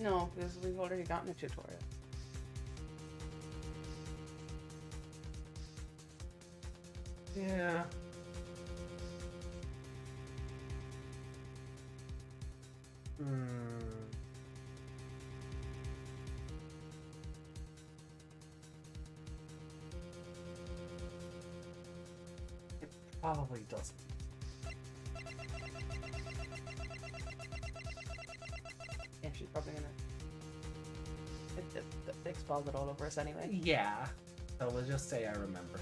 No, because we've already gotten a tutorial. Yeah. It probably doesn't. Yeah, she's probably gonna expose it all over us anyway. Yeah. So we'll just say I remember.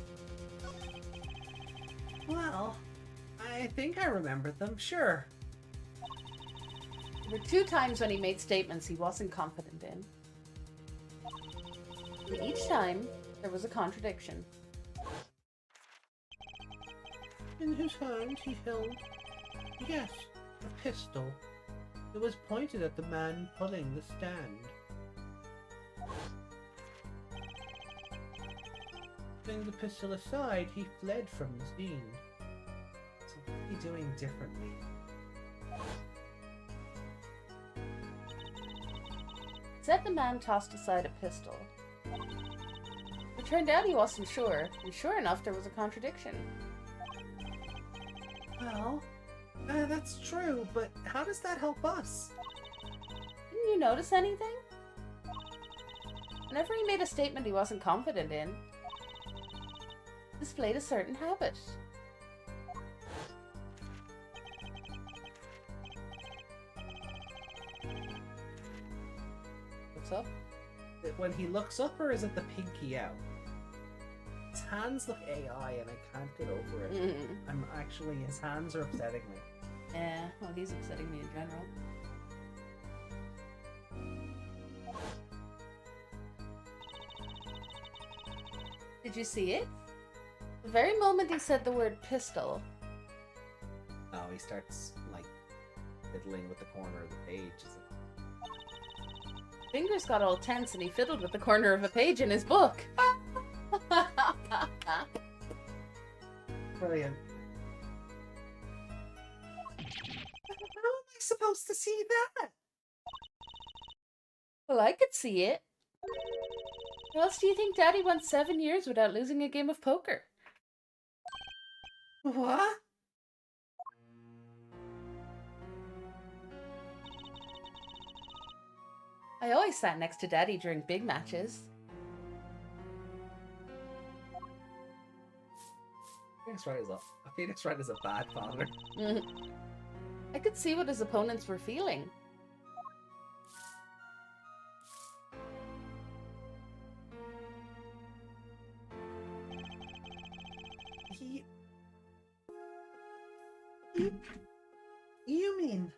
Well, I think I remembered them, sure. There were 2 times when he made statements he wasn't confident in. And each time, there was a contradiction. In his hand he held, yes, a pistol. It was pointed at the man pulling the stand. Putting the pistol aside, he fled from the scene. So what are you doing differently? Said the man tossed aside a pistol. It turned out he wasn't sure, and sure enough there was a contradiction. Well, that's true, but how does that help us? Didn't you notice anything? Whenever he made a statement he wasn't confident in, displayed a certain habit. What's up? When he looks up, or is it the pinky out? His hands look AI and I can't get over it. I'm actually, his hands are upsetting me. Yeah, well, he's upsetting me in general. Did you see it? The very moment he said the word pistol. Oh, he starts, like, fiddling with the corner of the page. Fingers got all tense and he fiddled with the corner of a page in his book. Brilliant. How am I supposed to see that? Well, I could see it. How else do you think Daddy went 7 years without losing a game of poker? What? I always sat next to Daddy during big matches. Phoenix Wright is a bad father. I could see what his opponents were feeling. You mean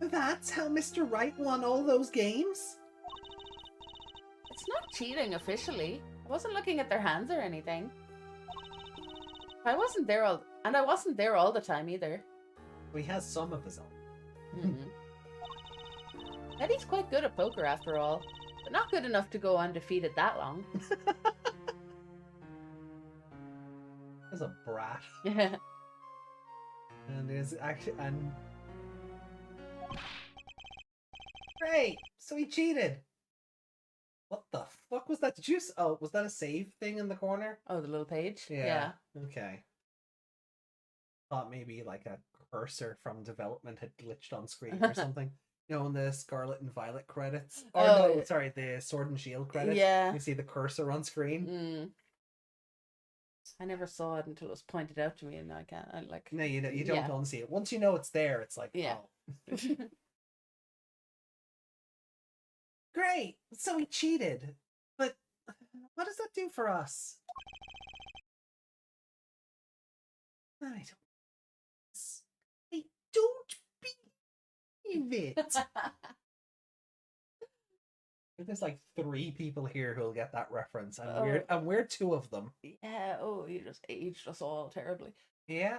that's how Mr. Wright won all those games? It's not cheating officially. I wasn't looking at their hands or anything. I wasn't there all the time either. Well, he has some of his own. Eddie's quite good at poker after all, but not good enough to go undefeated that long. He's a brat. Yeah. And is actually Great! So he cheated! What the fuck was that? Was that a save thing in the corner? Oh, the little page? Yeah. Okay. Thought maybe like a cursor from development had glitched on screen or something. You know, in the Scarlet and Violet credits. Or no, sorry, the Sword and Shield credits. Yeah. You see the cursor on screen. I never saw it until it was pointed out to me, and No, you don't unsee it. Once you know it's there, it's like, yeah. Oh. Great! So he cheated. But what does that do for us? I don't believe it. There's like 3 people here who'll get that reference, and we're 2 of them. Yeah, you just aged us all terribly. Yeah.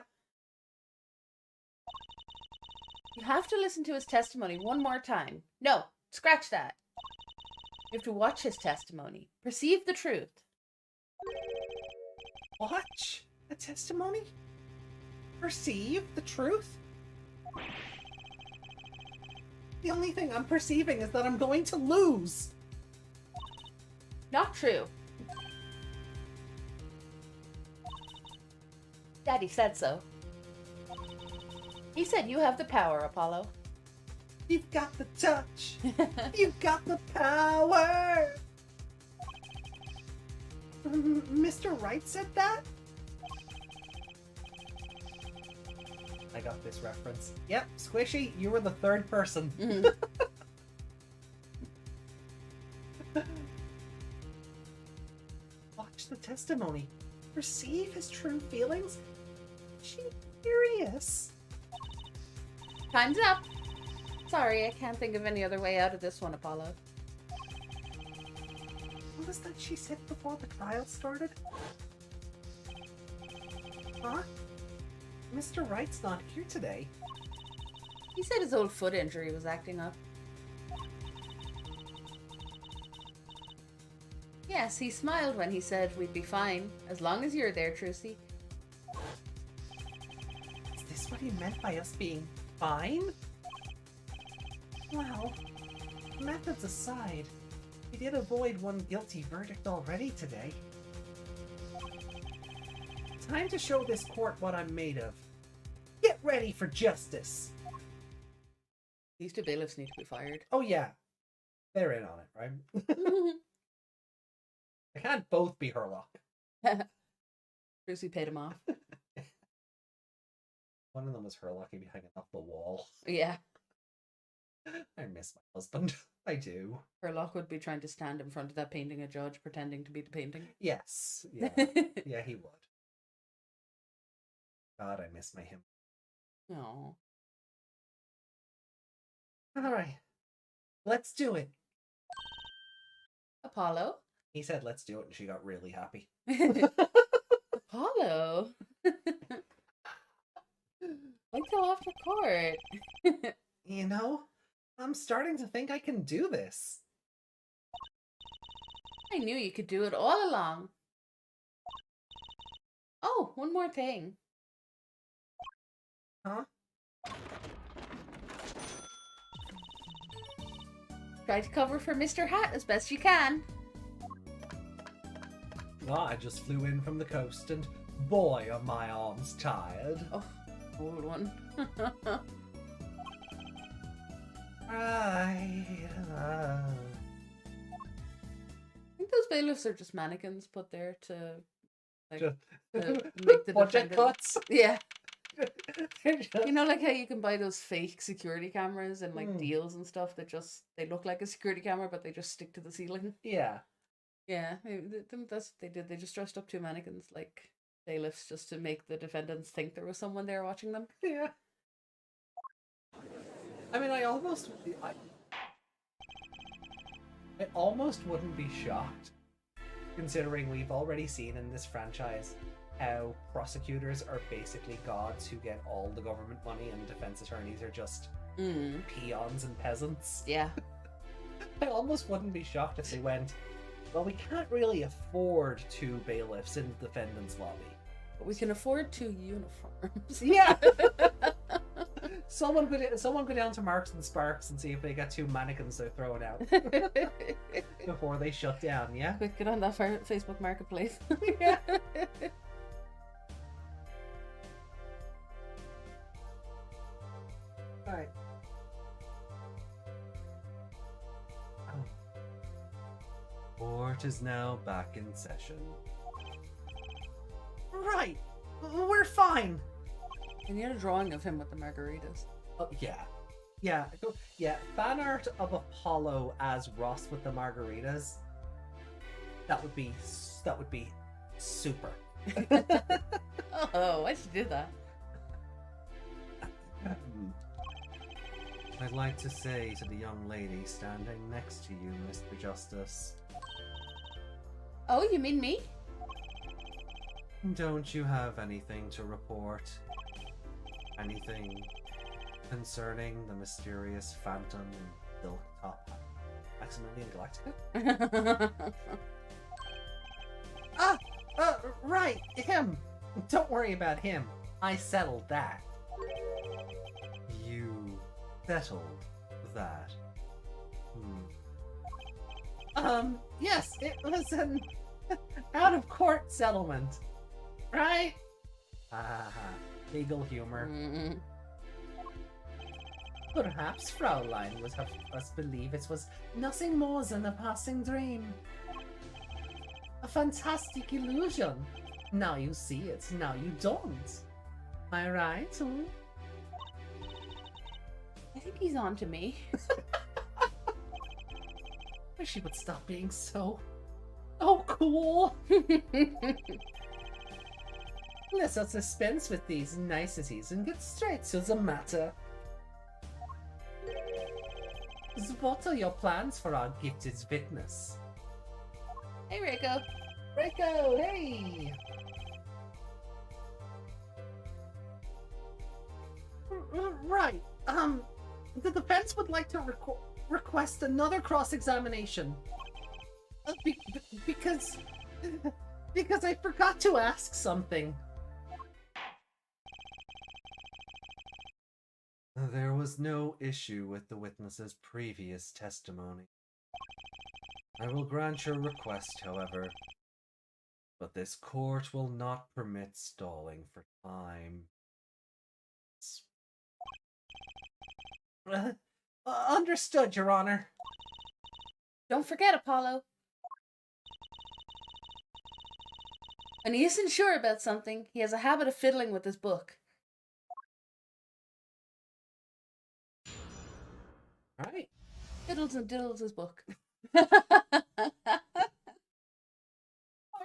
You have to listen to his testimony one more time. No, scratch that. You have to watch his testimony. Perceive the truth. Watch a testimony? Perceive the truth? The only thing I'm perceiving is that I'm going to lose. Not true. Daddy said so. He said you have the power, Apollo. You've got the touch. You've got the power. Mr. Wright said that? I got this reference. Yep, Squishy, you were the third person. Mm-hmm. Watch the testimony. Perceive his true feelings. She's curious. Time's up. Sorry, I can't think of any other way out of this one, Apollo. What was that she said before the trial started? Huh? Mr. Wright's not here today. He said his old foot injury was acting up. Yes, he smiled when he said we'd be fine, as long as you're there, Trucy. Is this what he meant by us being fine? Well, methods aside, we did avoid one guilty verdict already today. Time to show this court what I'm made of. Get ready for justice! These two bailiffs need to be fired. Oh yeah, they're in on it, right? They can't both be Herlock. Trucy paid him off. One of them was Herlock, he'd be hanging off the wall. Yeah. I miss my husband. I do. Herlock would be trying to stand in front of that painting a judge, pretending to be the painting. Yes. Yeah. Yeah, he would. God, I miss my him. No. Alright. Let's do it. Apollo? He said let's do it and she got really happy. Apollo? Wait till after court. You know, I'm starting to think I can do this. I knew you could do it all along. Oh, one more thing. Huh? Try to cover for Mr. Hat as best you can. Oh, I just flew in from the coast and boy are my arms tired. Oh, old one. Right. I think those bailiffs are just mannequins put there to, like, to make the budget defendant... cuts. Yeah. You know, like how you can buy those fake security cameras and like deals and stuff that just they look like a security camera but they just stick to the ceiling. Yeah. Yeah, that's what they did. They just dressed up two mannequins like bailiffs just to make the defendants think there was someone there watching them. Yeah. I mean, I almost wouldn't be shocked, considering we've already seen in this franchise how prosecutors are basically gods who get all the government money and defense attorneys are just peons and peasants. Yeah. I almost wouldn't be shocked if they went, well, we can't really afford two bailiffs in the defendant's lobby. But we can afford two uniforms. Yeah! Someone go down to Marks and Sparks and see if they got two mannequins they're throwing out before they shut down, yeah? Quick, get on that Facebook Marketplace. Yeah. Alright. Court is now back in session. Right! We're fine! I need a drawing of him with the margaritas. Oh, yeah. Yeah. Yeah. Fan art of Apollo as Ross with the margaritas. That would be super. Oh, why'd you do that? I'd like to say to the young lady standing next to you, Mr. Justice. Oh, you mean me? Don't you have anything to report? Anything concerning the mysterious phantom in silk top Maximilian Galactica? Right, him! Don't worry about him. I settled that. You settled that? Yes, it was an out-of-court settlement. Right? Legal humor. Perhaps Fraulein would have us believe it was nothing more than a passing dream. A fantastic illusion. Now you see it, now you don't. Am I right? I think he's on to me. Wish she would stop being so... Oh, cool! Let's not dispense with these niceties and get straight to the matter. What are your plans for our gifted witness? Hey, Rico. Rico, hey! Right, the defense would like to request another cross-examination. Because I forgot to ask something. There was no issue with the witness's previous testimony. I will grant your request, however, but this court will not permit stalling for time. Understood, Your Honor. Don't forget, Apollo. When he isn't sure about something, he has a habit of fiddling with his book. Right. Fiddles and diddles his book. I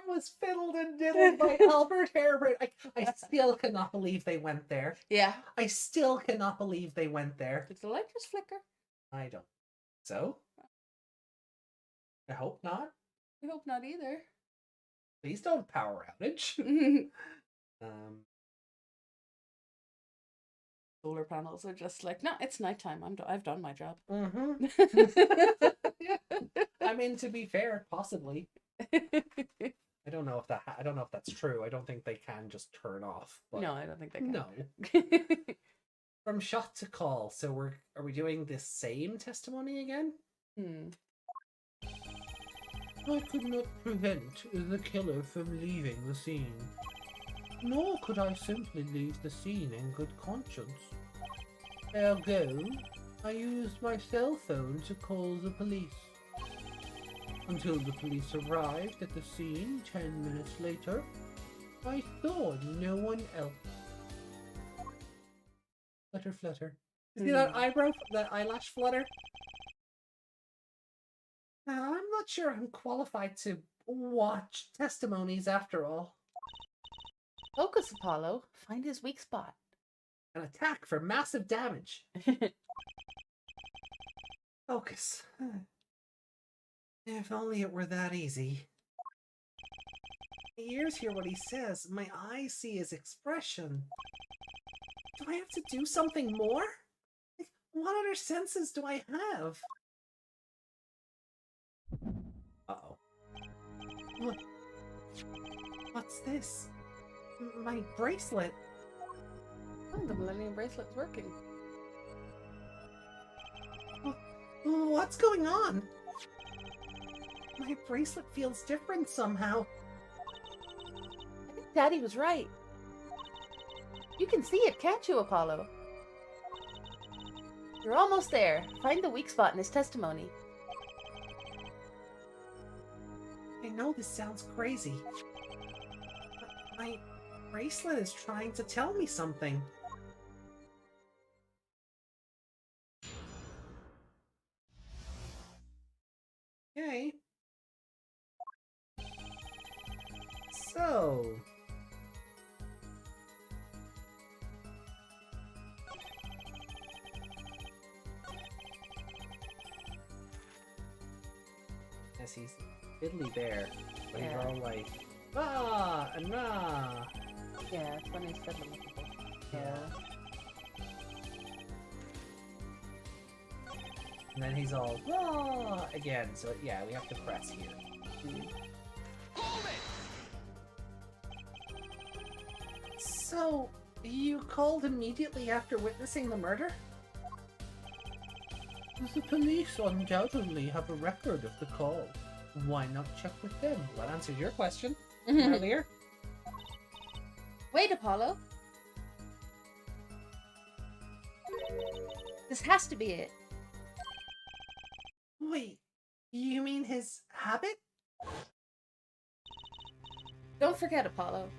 was fiddled and diddled by Albert Herbert. I still cannot believe they went there. Yeah. I still cannot believe they went there. Did the light just flicker? I don't. So? I hope not. I hope not either. Please don't power outage. Solar panels are just like, no, it's nighttime. I've done my job. I mean, to be fair, possibly. I don't know if that's true. I don't think they can just turn off. But No, I don't think they can. no. From shot to call. So are we doing the same testimony again? I could not prevent the killer from leaving the scene. Nor could I simply leave the scene in good conscience. Ergo, I used my cell phone to call the police. Until the police arrived at the scene 10 minutes later, I saw no one else. Flutter, flutter. See that eyelash flutter? I'm not sure I'm qualified to watch testimonies after all. Focus, Apollo. Find his weak spot. An attack for massive damage. Focus. If only it were that easy. My ears hear what he says. My eyes see his expression. Do I have to do something more? Like, what other senses do I have? Uh-oh. What's this? My bracelet. Oh, the Millennium Bracelet's working. What's going on? My bracelet feels different somehow. I think Daddy was right. You can see it, can't you, Apollo? You're almost there. Find the weak spot in his testimony. I know this sounds crazy. But my bracelet is trying to tell me something. Okay. So... yes, he's fiddly bear. But he's all like, ah and rah. Yeah, it's when he's fiddling with people. Yeah. And then he's all, ah again. So yeah, we have to press here. So, you called immediately after witnessing the murder? The police undoubtedly have a record of the call. Why not check with them? That answers your question earlier. Wait, Apollo. This has to be it. Wait, you mean his habit? Don't forget, Apollo.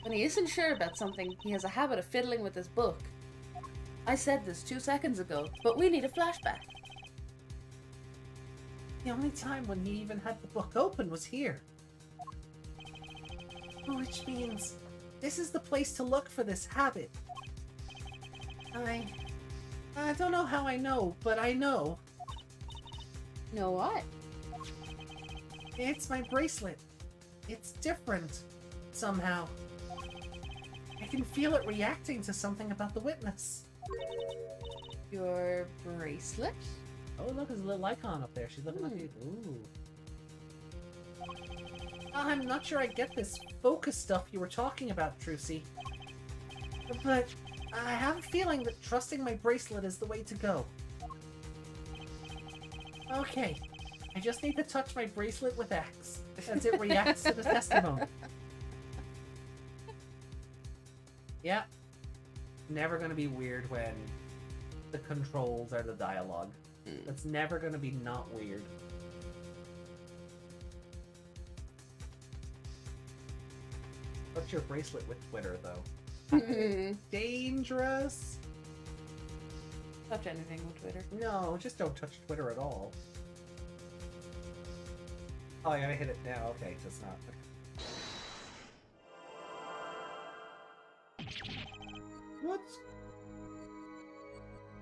When he isn't sure about something, he has a habit of fiddling with his book. I said this 2 seconds ago, but we need a flashback. The only time when he even had the book open was here. Which means this is the place to look for this habit. I don't know how I know, but I know. Know what? It's my bracelet. It's different, somehow. I can feel it reacting to something about the witness. Your bracelet? Oh, look, there's a little icon up there. She's looking at you. Ooh. I'm not sure I get this focus stuff you were talking about, Trucy. But I have a feeling that trusting my bracelet is the way to go. Okay, I just need to touch my bracelet with X as it reacts to the testimony. Yeah. Never gonna be weird when the controls are the dialogue. That's never gonna be not weird. Touch your bracelet with Twitter, though. Dangerous. Touch anything with Twitter. No, just don't touch Twitter at all. Oh, I gotta hit it now. Okay, so it's not.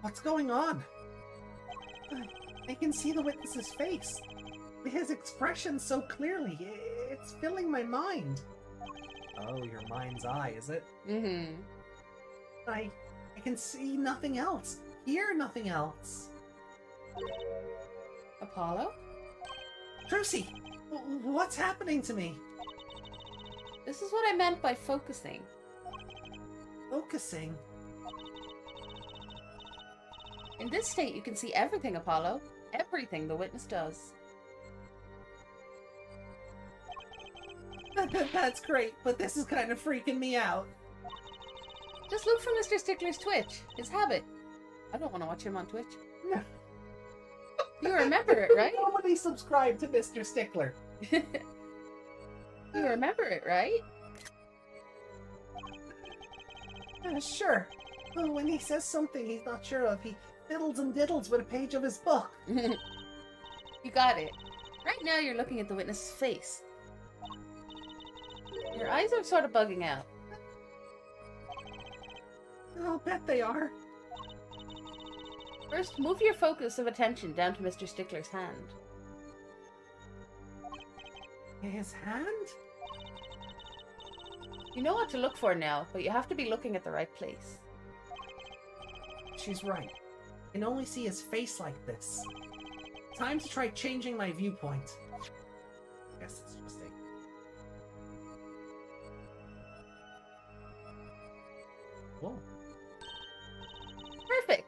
What's going on? I can see the witness's face. His expression so clearly. It's filling my mind. Oh, your mind's eye, is it? Mm-hmm. I can see nothing else. Hear nothing else. Apollo? Trucy! What's happening to me? This is what I meant by focusing. Focusing? In this state, you can see everything, Apollo. Everything the witness does. That's great, but this is kind of freaking me out. Just look for Mr. Stickler's Twitch, his habit. I don't want to watch him on Twitch. No. You remember it, right? Nobody subscribed to Mr. Stickler. You remember it, right? Sure. Well, when he says something he's not sure of, he fiddles and diddles with a page of his book. You got it. Right now you're looking at the witness's face. Your eyes are sort of bugging out. I'll bet they are. First, move your focus of attention down to Mr. Stickler's hand. His hand? You know what to look for now, but you have to be looking at the right place. She's right. I can only see his face like this. Time to try changing my viewpoint. Guess it's a mistake. Whoa. Perfect!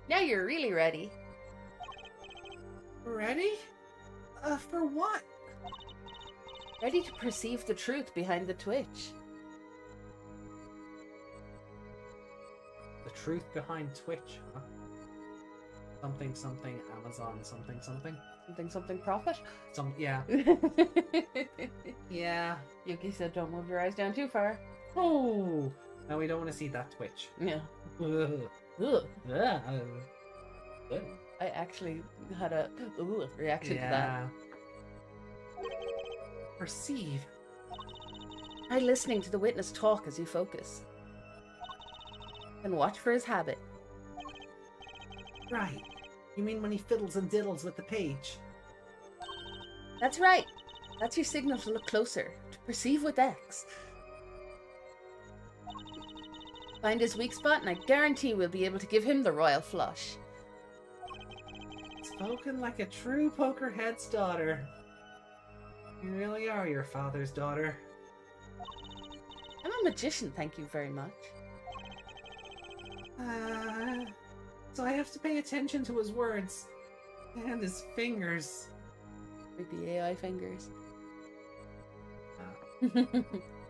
Now you're really ready. Ready? For what? Ready to perceive the truth behind the Twitch. The truth behind Twitch, huh? Something, something, Amazon, something, something? Something, something profit? Yeah. Yeah. Yuki said don't move your eyes down too far. Oh! Now we don't want to see that Twitch. Yeah. Ugh. Ugh. Ugh. I actually had a reaction to that. Perceive. Try listening to the witness talk as you focus. And watch for his habit. Right. You mean when he fiddles and diddles with the page? That's right. That's your signal to look closer. To perceive with X. Find his weak spot and I guarantee we'll be able to give him the royal flush. Spoken like a true pokerhead's daughter. You really are your father's daughter. I'm a magician, thank you very much. So I have to pay attention to his words. And his fingers. Creepy AI fingers. Yeah,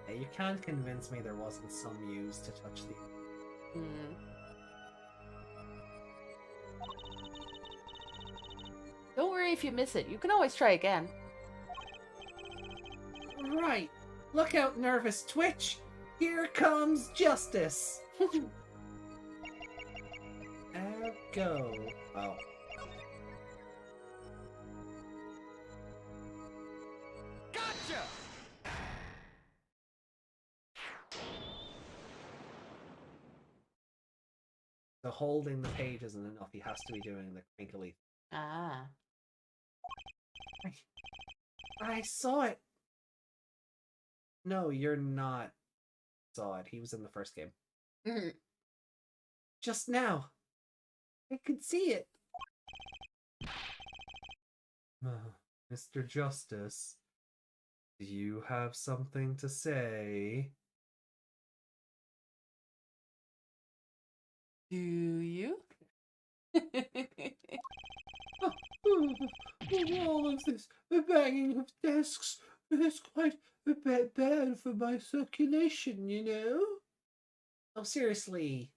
you can't convince me there wasn't some used to touch the... Don't worry if you miss it. You can always try again. Right. Look out, nervous twitch. Here comes justice. Go. Oh. Gotcha! So holding the page isn't enough. He has to be doing the crinkly. Ah. I saw it. No, you're not. Saw it. He was in the first game. Just now. I could see it. Mr. Justice, do you have something to say? Do you? All of this banging of desks is quite bad for my circulation, you know? Oh, seriously.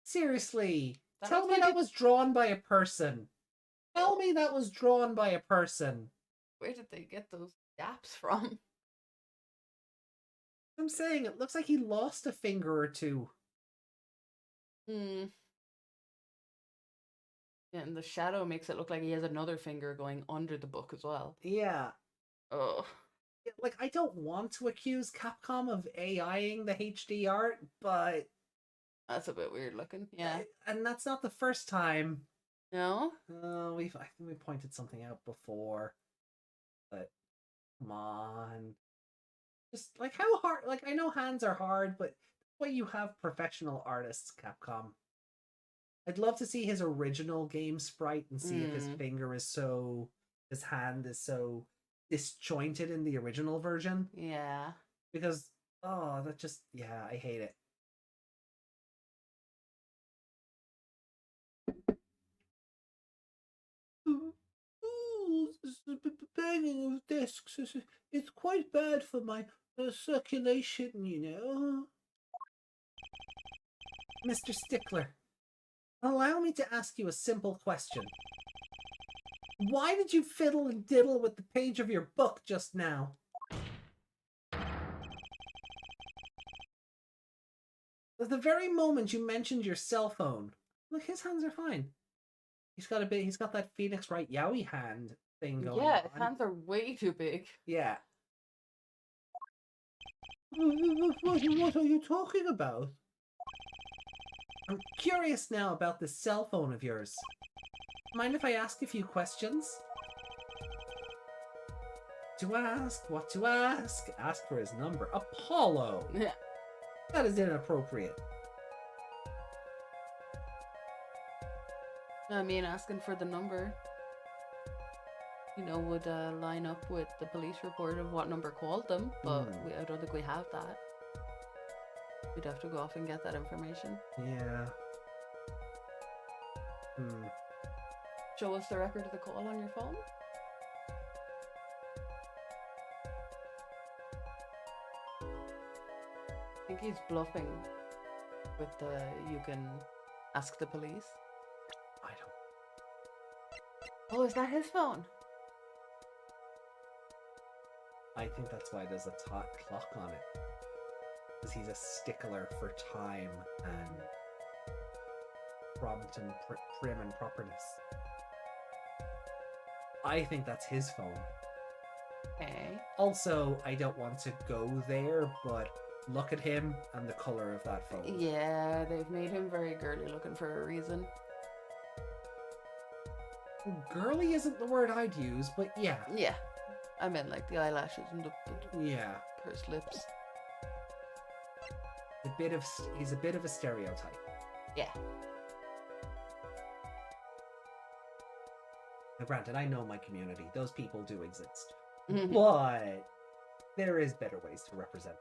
Seriously. Tell me that was drawn by a person. Tell me that was drawn by a person. Where did they get those gaps from? I'm saying it looks like he lost a finger or two. Yeah, and the shadow makes it look like he has another finger going under the book as well. Yeah. Oh. Like, I don't want to accuse Capcom of AIing the HD art, but... That's a bit weird looking, yeah. And that's not the first time. No? I think we pointed something out before. But, come on. Just, like, how hard... Like, I know hands are hard, but the way you have professional artists, Capcom. I'd love to see his original game sprite and see if his finger is so... His hand is so disjointed in the original version. Yeah. Because, oh, that just... Yeah, I hate it. Banging of discs it's quite bad for my circulation, you know. Mr. Stickler, allow me to ask you a simple question. Why did you fiddle and diddle with the page of your book just now? At the very moment you mentioned your cell phone. Look, his hands are fine. He's got that Phoenix Wright Yowie hand thing going on. Yeah, his hands are way too big. Yeah. What are you talking about? I'm curious now about this cell phone of yours. Mind if I ask a few questions? To ask, what to ask? Ask for his number. Apollo! Yeah. That is inappropriate. I mean, asking for the number, you know, would line up with the police report of what number called them, but I don't think we have that. We'd have to go off and get that information. Yeah. Show us the record of the call on your phone. I think he's bluffing with the you can ask the police. I don't... Oh, is that his phone? I think that's why there's a clock on it. Because he's a stickler for time and prompt and prim and properness. I think that's his phone. Okay. Also, I don't want to go there, but look at him and the color of that phone. Yeah, they've made him very girly looking for a reason. Girly isn't the word I'd use, but yeah. Yeah. I meant like the eyelashes and the Yeah. pursed lips. He's a bit of a stereotype. Yeah. Now, granted, I know my community. Those people do exist. But there is better ways to represent.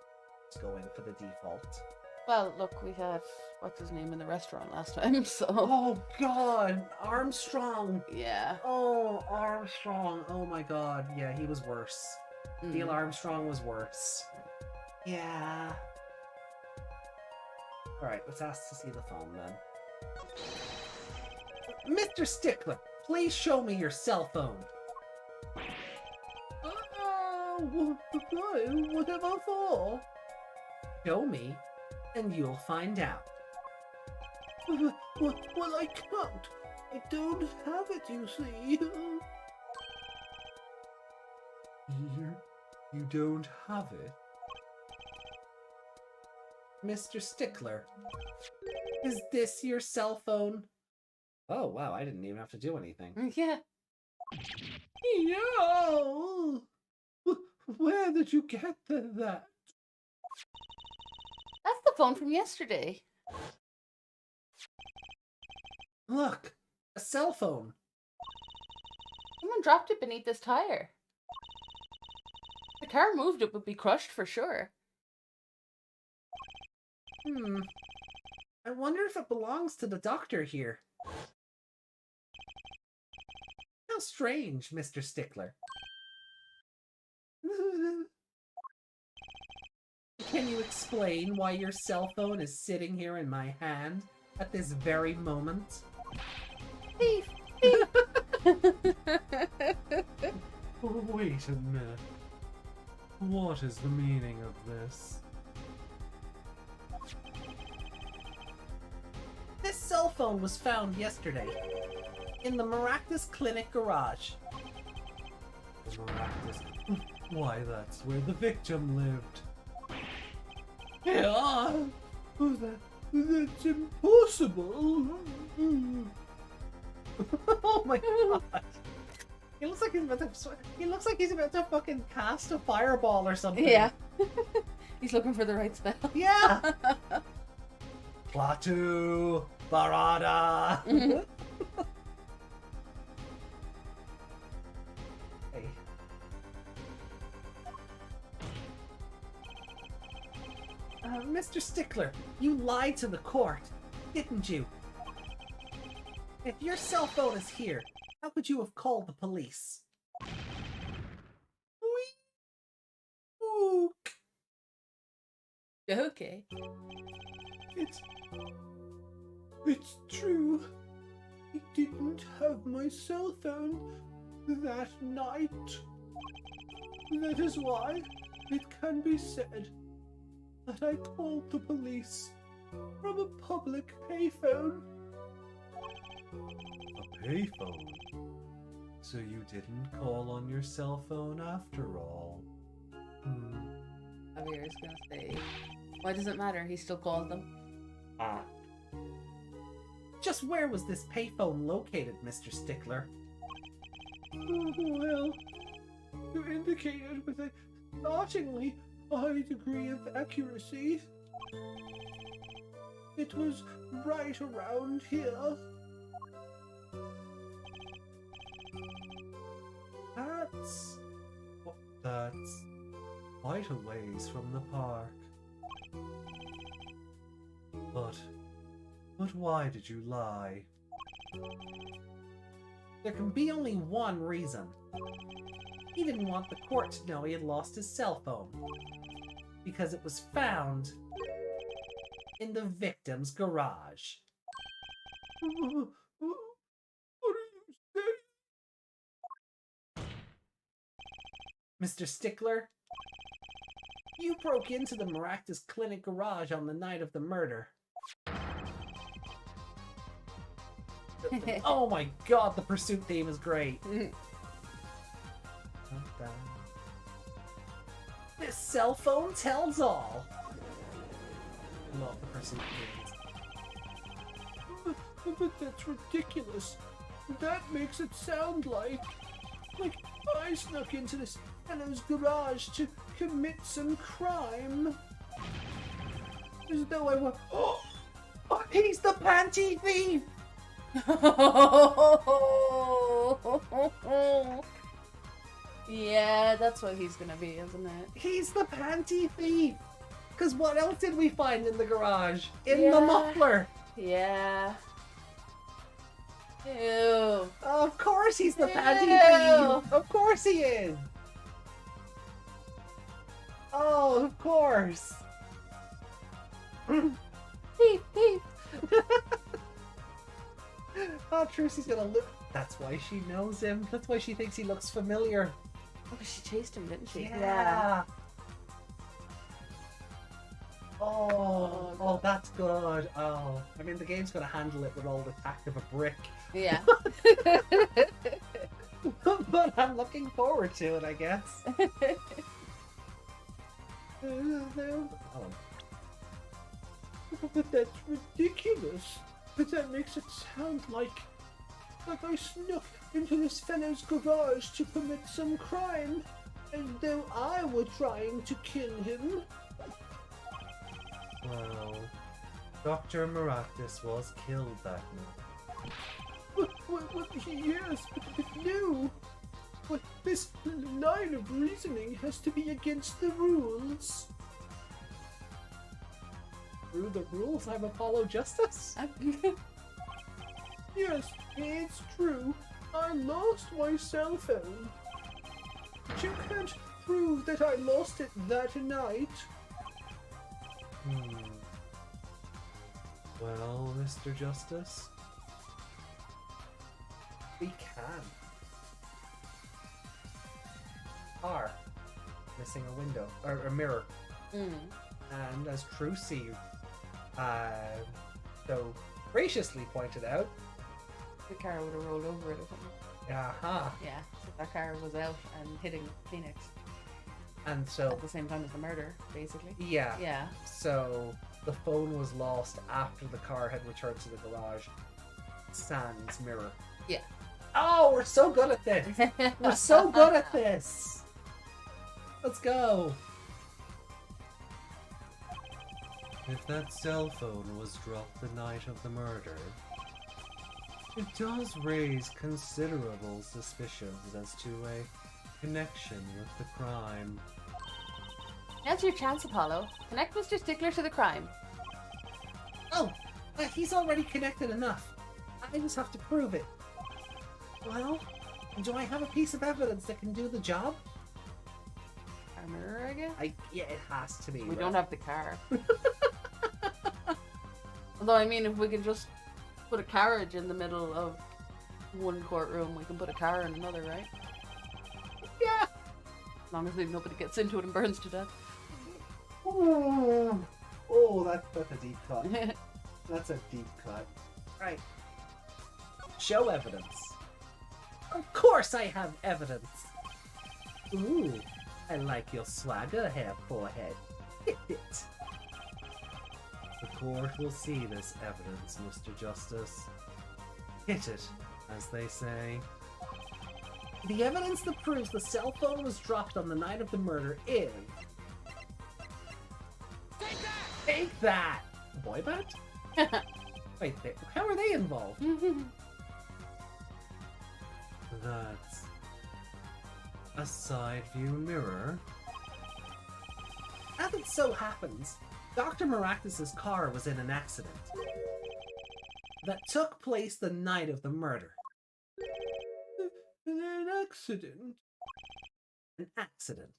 Let's go in for the default. Well, look, we had what's his name in the restaurant last time, so Oh God, Armstrong. yeah. Oh, Armstrong. Oh my God. Yeah, he was worse. Neil Armstrong was worse. Yeah. Alright, let's ask to see the phone then. Mr. Stickler, please show me your cell phone. Whatever for? Show me, and you'll find out. Well, I can't. I don't have it, you see. You don't have it? Mr. Stickler, is this your cell phone? Oh, wow, I didn't even have to do anything. Yeah. Yeah! Where did you get that? That's the phone from yesterday. Look, a cell phone. Someone dropped it beneath this tire. If the car moved, it would be crushed for sure. I wonder if it belongs to the doctor here. How strange, Mr. Stickler. Can you explain why your cell phone is sitting here in my hand at this very moment? Thief! Wait a minute. What is the meaning of this? This cell phone was found yesterday in the Maractus Clinic garage. The Maractus? Why, that's where the victim lived. Yeah, that's impossible. Oh my god! He looks like he's about to fucking cast a fireball or something. Yeah. He's looking for the right spell. Yeah. Klaatu Barada. Hey. Mr. Stickler, you lied to the court, didn't you? If your cell phone is here, how could you have called the police? Ook. Okay. It's true. I didn't have my cell phone that night. That is why it can be said that I called the police from a public payphone. A payphone? So you didn't call on your cell phone after all? Javier is gonna say, why does it matter? He still called them. Just where was this payphone located, Mr. Stickler? Well, you indicated with a startlingly high degree of accuracy. It was right around here. That's quite a ways from the park. But why did you lie? There can be only one reason. He didn't want the court to know he had lost his cell phone. Because it was found in the victim's garage. What are you saying? Mr. Stickler, you broke into the Maractus Clinic garage on the night of the murder. Oh my god, the pursuit theme is great. This cell phone tells all. Love the pursuit themes. But that's ridiculous. That makes it sound like I snuck into this fellow's garage to commit some crime. As though I were... Oh, he's the Panty thief! Yeah, that's what he's gonna be, isn't it? He's the Panty thief! Because what else did we find in the garage? In the Yeah. muffler. Yeah. Ew. Of course he's the panty Ew. thief. Of course he is. Oh, of course. Thief, thief. Oh, Trucy's gonna look. That's why she knows him. That's why she thinks he looks familiar. Oh, she chased him, didn't she? Yeah. Oh, God. that's good. Oh, I mean, the game's gonna handle it with all the tact of a brick. Yeah. But I'm looking forward to it, I guess. Oh. But that's ridiculous. But that makes it sound like I snuck into this fellow's garage to commit some crime, as though I were trying to kill him. Well, Dr. Maractus was killed that night. Yes, but no. But this line of reasoning has to be against the rules. Through the rules, I'm Apollo Justice? Yes, it's true. I lost my cell phone. But you can't prove that I lost it that night. Well, Mr. Justice, we can. Are missing a window or a mirror, and as Trucy so graciously pointed out, The car would have rolled over it or something. aha, Yeah, so that car was out and hitting Phoenix and so at the same time as the murder, basically. yeah, Yeah. so the phone was lost after the car had returned to the garage. Sans mirror. Yeah. Oh, we're so good at this. We're so good at this. Let's go. If that cell phone was dropped the night of the murder, it does raise considerable suspicions as to a connection with the crime. Now's your chance, Apollo. Connect Mr. Stickler to the crime. Oh, he's already connected enough. I just have to prove it. Well, do I have a piece of evidence that can do the job? Our mirror, I guess? Yeah, it has to be. We right? don't have the car. Although, I mean, if we can just put a carriage in the middle of one courtroom, we can put a car in another, right? Yeah. As long as nobody gets into it and burns to death. Oh, that's a deep cut. That's a deep cut. Right. Show evidence. Of course I have evidence. Ooh, I like your swagger here, forehead. Hit it. The court will see this evidence, Mr. Justice. Hit it, as they say. The evidence that proves the cell phone was dropped on the night of the murder is... Take that! Take that! Boy band? Wait, how are they involved? That's a side view mirror. As it so happens, Dr. Maractus's car was in an accident that took place the night of the murder. An accident? An accident.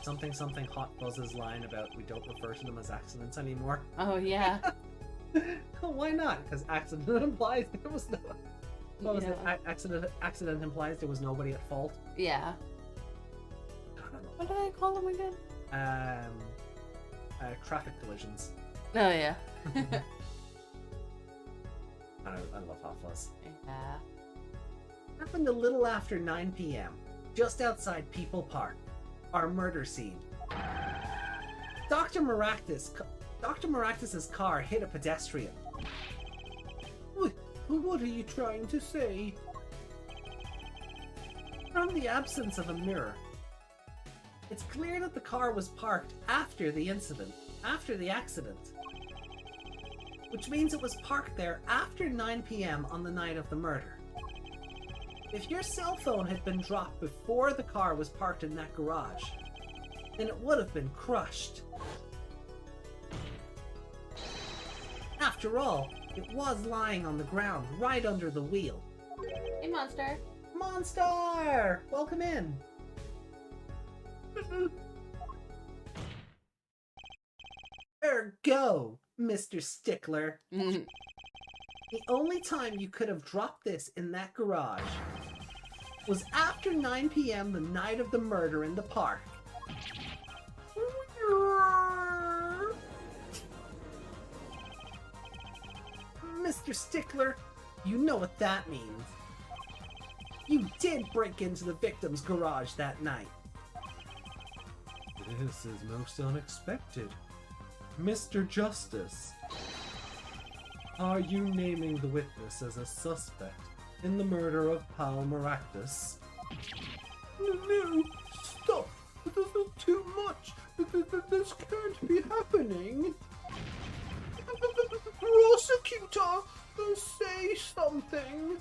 Something Hot Buzz's line about we don't refer to them as accidents anymore. Oh, yeah. Why not? Because accident implies there was no... What was it? Yeah. Accident implies there was nobody at fault. Yeah. What do they call them again? Traffic collisions. Oh, yeah. I love Hot Fuzz. Yeah. Happened a little after 9 p.m. just outside People Park, our murder scene. Dr. Maractus's car hit a pedestrian. What are you trying to say? From the absence of a mirror, it's clear that the car was parked after the accident. Which means it was parked there after 9 p.m. on the night of the murder. If your cell phone had been dropped before the car was parked in that garage, then it would have been crushed. After all, it was lying on the ground right under the wheel. Hey, monster. Monster! Welcome in. Ergo, Mr. Stickler. The only time you could have dropped this in that garage was after 9 p.m. the night of the murder in the park. Mr. Stickler, you know what that means. You did break into the victim's garage that night. This is most unexpected. Mr. Justice, are you naming the witness as a suspect in the murder of Pal Maractus? No, stop! This is too much! This can't be happening! Prosecutor, say something!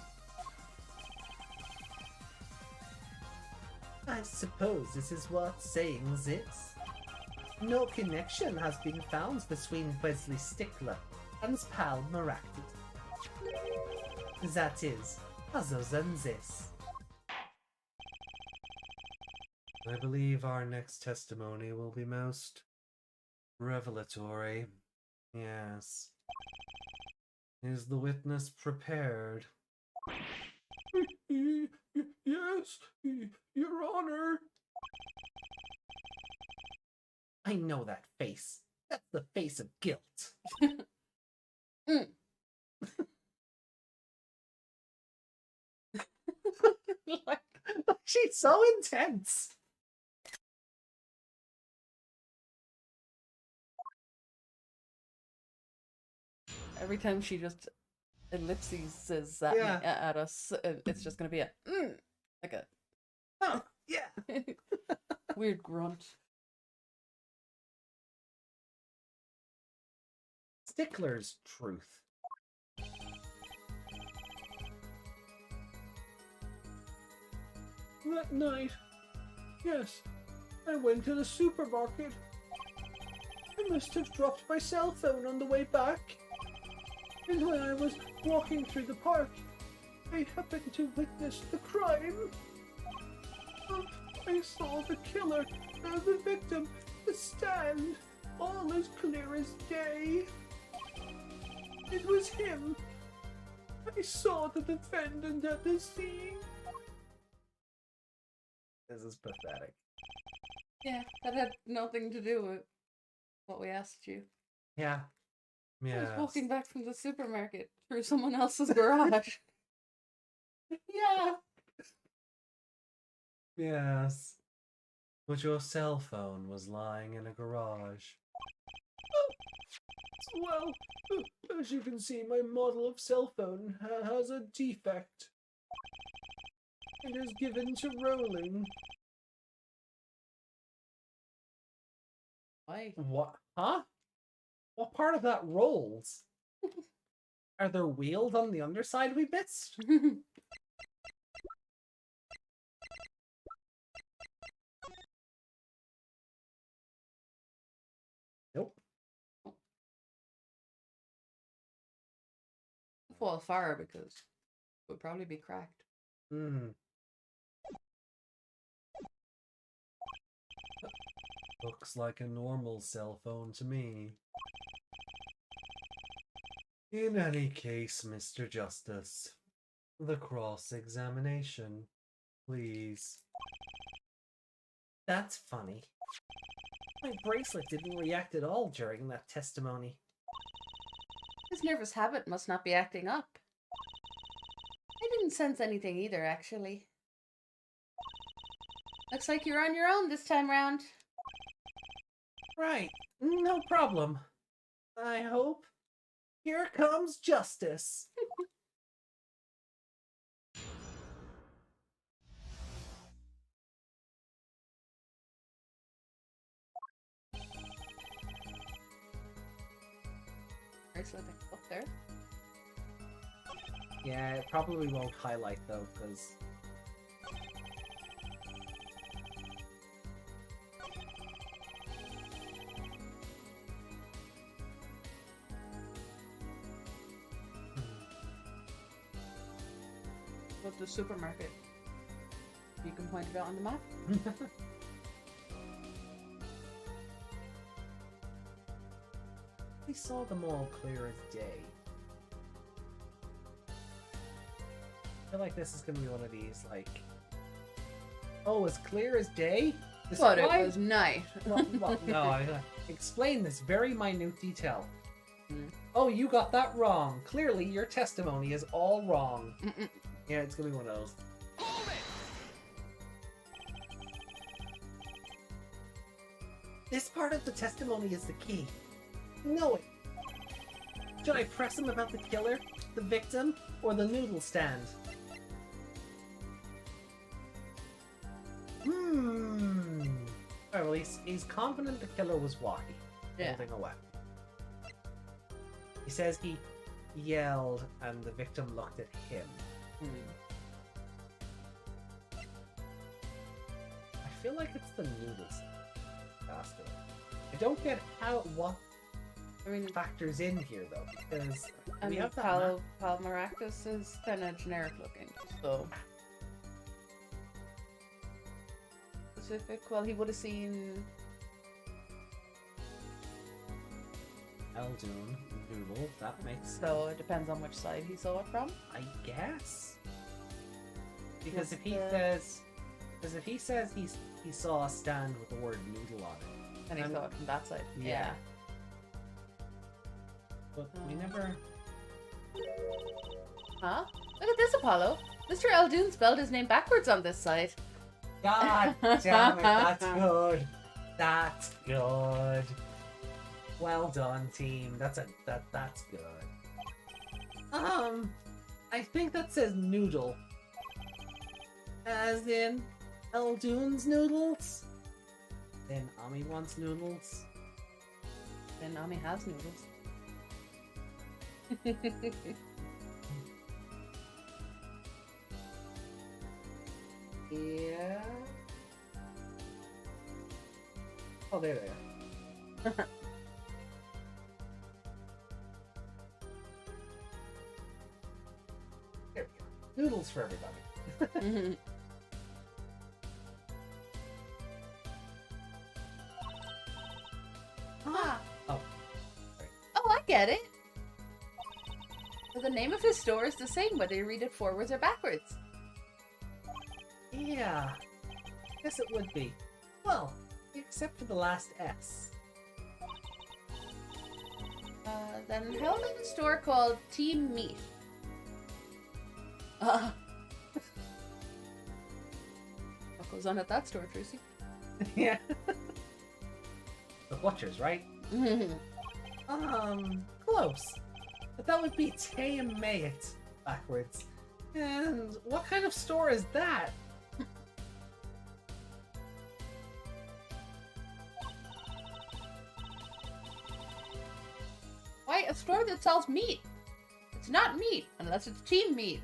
I suppose this is what saying is. No connection has been found between Wesley Stickler and Pal Maractus. That is, other than this. I believe our next testimony will be most revelatory. Yes. Is the witness prepared? Yes, Your Honor. I know that face. That's the face of guilt. She's so intense. Every time she just ellipses at, at us, it's just gonna be a like a oh yeah weird grunt. Stickler's truth. That night, yes, I went to the supermarket. I must have dropped my cell phone on the way back. And when I was walking through the park, I happened to witness the crime. I saw the killer, the victim, stand, all as clear as day. It was him. I saw the defendant at the scene. This is pathetic. Yeah, that had nothing to do with what we asked you. Yeah. I was walking back from the supermarket through someone else's garage. Yeah. Yes. But your cell phone was lying in a garage. Well, as you can see, my model of cell phone has a defect. It is given to rolling. Why? What? Huh? What part of that rolls? Are there wheels on the underside we missed? Nope. Fall far because it would probably be cracked. Looks like a normal cell phone to me. In any case, Mr. Justice, the cross-examination, please. That's funny. My bracelet didn't react at all during that testimony. His nervous habit must not be acting up. I didn't sense anything either, actually. Looks like you're on your own this time round. Right, no problem. I hope. Here comes justice. Bracelet up there. Yeah, it probably won't highlight though, because... But the supermarket. You can point it out on the map. We saw them all clear as day. I feel like this is gonna be one of these, like, oh, as clear as day? But it was night. well, no, I explain this very minute detail. Mm. Oh, you got that wrong. Clearly, your testimony is all wrong. Mm-mm. Yeah, it's gonna be one of those. Hold it! This part of the testimony is the key. Know it. Should I press him about the killer, the victim, or the noodle stand? Alright, well, he's confident the killer was Wacky, holding a weapon. He says he yelled and the victim looked at him. I feel like it's the noodles basket. I don't get what factors in here though, because we have that map. Palmaractus is kind of generic looking, so specific. Well, he would have seen Eldoon, noodle. That makes sense. So it depends on which side he saw it from. I guess. Because What's if he says he saw a stand with the word noodle on it, and he saw it from that side. Yeah. But we never. Huh? Look at this, Apollo. Mr. Eldoon spelled his name backwards on this side. God damn it! That's good. That's good. Well done, team. That's good. I think that says noodle. As in Eldoon's noodles. Then Ami wants noodles. Then Ami has noodles. Yeah. Oh, there they are. There we go. Noodles for everybody. Ah. Oh. Oh, I get it. So the name of his store is the same whether you read it forwards or backwards. Yeah. Guess it would be. Well, except for the last S. Then how about a store called Team Meat? What goes on at that store, Tracy? Yeah. The Butchers, right? Close. But that would be Tame Mayet backwards. And what kind of store is that? Why, a store that sells meat? It's not meat, unless it's Team Meat.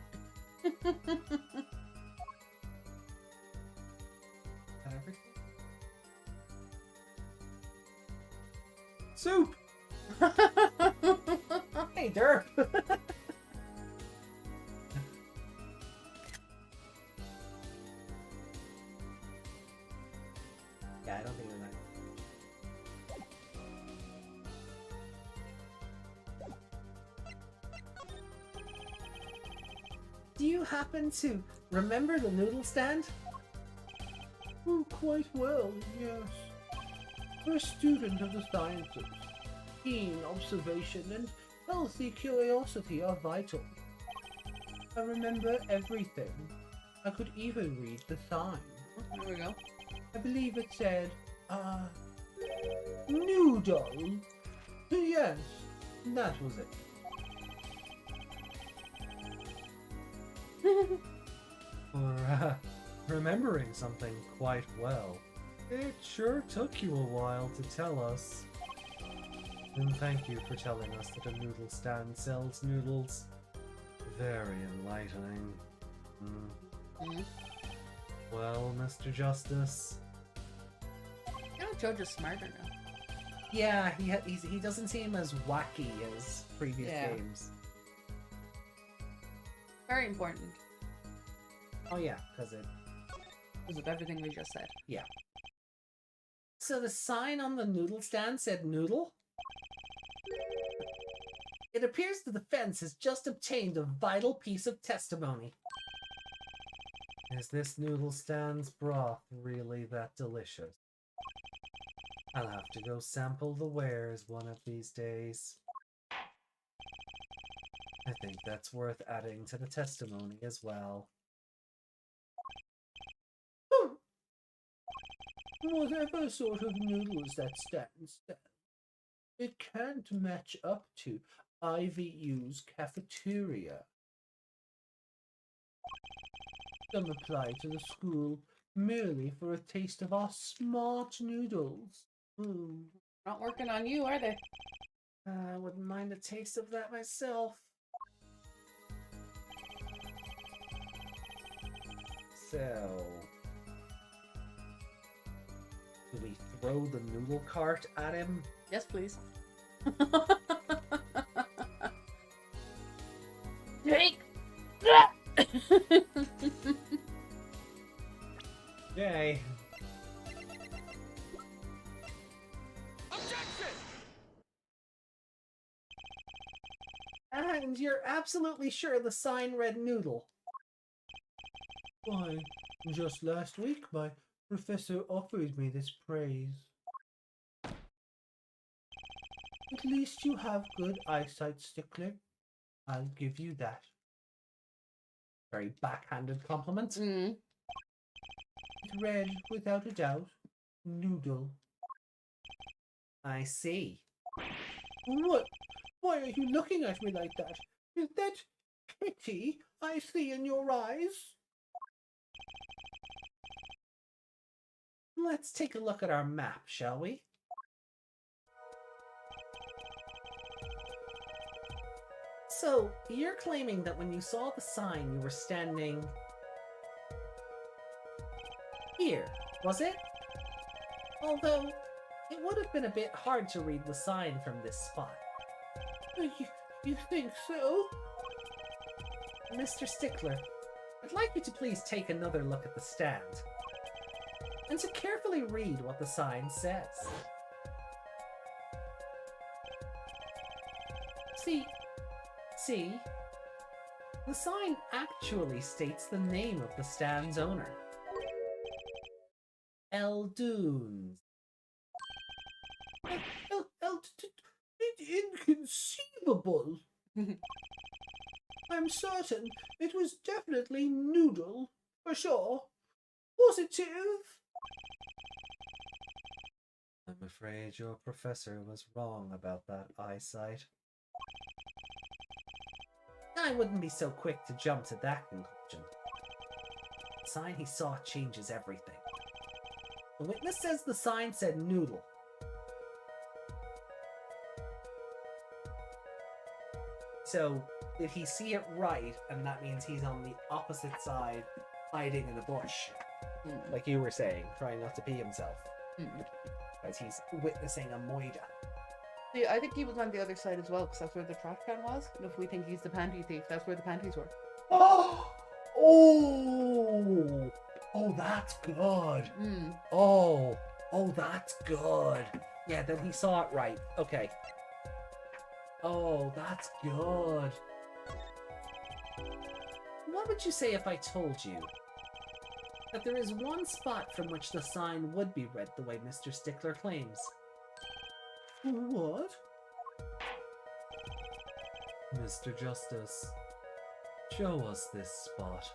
Soup! Hey, Derp! Yeah, I don't think they're that. Do you happen to remember the noodle stand? Oh, quite well, yes. For a student of the sciences, keen observation and healthy curiosity are vital. I remember everything. I could even read the sign. There we go. I believe it said, noodle. Yes, that was it. For remembering something quite well. It sure took you a while to tell us. And thank you for telling us that a noodle stand sells noodles. Very enlightening. Well, Mr. Justice. You know, Judge is smarter now. Yeah, he doesn't seem as wacky as previous games. Very important. Oh yeah, because it... Because of everything we just said. Yeah. So the sign on the noodle stand said noodle? It appears the defense has just obtained a vital piece of testimony. Is this noodle stand's broth really that delicious? I'll have to go sample the wares one of these days. I think that's worth adding to the testimony as well. Whatever sort of noodles that stands, it can't match up to IVU's cafeteria. Some apply to the school merely for a taste of our smart noodles. Not working on you, are they? I wouldn't mind a taste of that myself. So... do we throw the noodle cart at him? Yes, please. Jake! Yay. Objection! And you're absolutely sure the sign read noodle? Why, just last week my professor offered me this praise. At least you have good eyesight, Stickler. I'll give you that. Very backhanded compliment. Mm. It read, without a doubt, noodle. I see. What? Why are you looking at me like that? Is that pity I see in your eyes? Let's take a look at our map, shall we? So, you're claiming that when you saw the sign, you were standing... here, was it? Although, it would have been a bit hard to read the sign from this spot. You think so? Mr. Stickler, I'd like you to please take another look at the stand. And to carefully read what the sign says. See, the sign actually states the name of the stand's owner. Eldoons. Inconceivable! I'm certain it was definitely noodle, for sure. Positive! I'm afraid your professor was wrong about that eyesight. I wouldn't be so quick to jump to that conclusion. The sign he saw changes everything. The witness says the sign said noodle. So, did he see it right, and that means he's on the opposite side, hiding in a bush? Like you were saying, trying not to pee himself. Because he's witnessing a moida. See, I think he was on the other side as well, because that's where the trash can was. And if we think he's the panty thief, that's where the panties were. Oh! Oh! Oh, that's good. Oh, that's good. Yeah, then he saw it right. Okay. Oh, that's good. What would you say if I told you that there is one spot from which the sign would be read the way Mr. Stickler claims? What? Mr. Justice, show us this spot.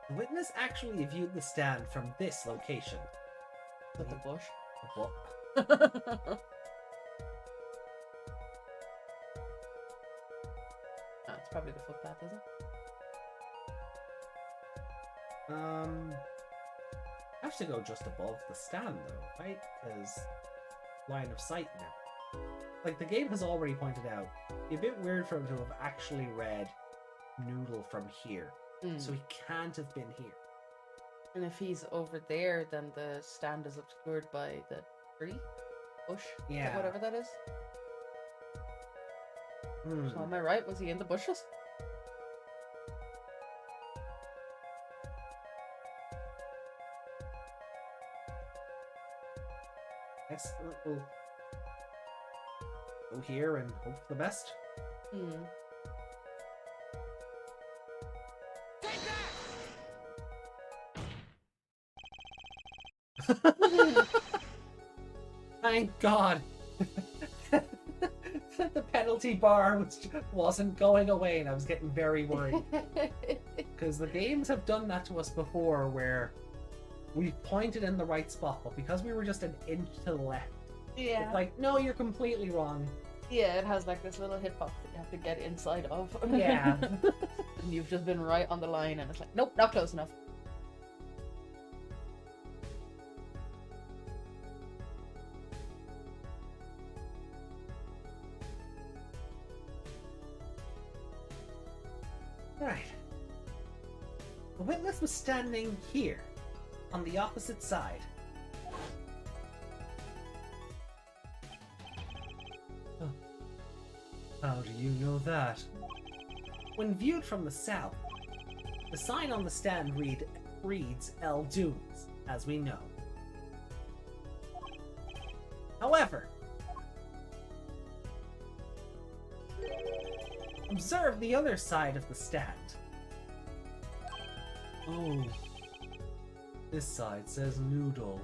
The witness actually viewed the stand from this location. With the bush. What? Oh, it's probably the footpath, isn't it? I have to go just above the stand though, right? Because line of sight now. Like the game has already pointed out, it'd be a bit weird for him to have actually read noodle from here. So he can't have been here. And if he's over there, then the stand is obscured by the tree, bush, Yeah. whatever that is. So am I right? Was he in the bushes? Guess we'll go here and hope for the best. Thank God. The penalty bar wasn't going away, and I was getting very worried. Because the games have done that to us before, where we pointed in the right spot, but because we were just an inch to the left, it's like, no, you're completely wrong. Yeah, it has like this little hitbox that you have to get inside of. Yeah. And you've just been right on the line, and it's like, nope, not close enough. Right. The witness was standing here, on the opposite side. How do you know that? When viewed from the south, the sign on the stand reads El Dunes, as we know. However, observe the other side of the stand. Oh, this side says Noodle.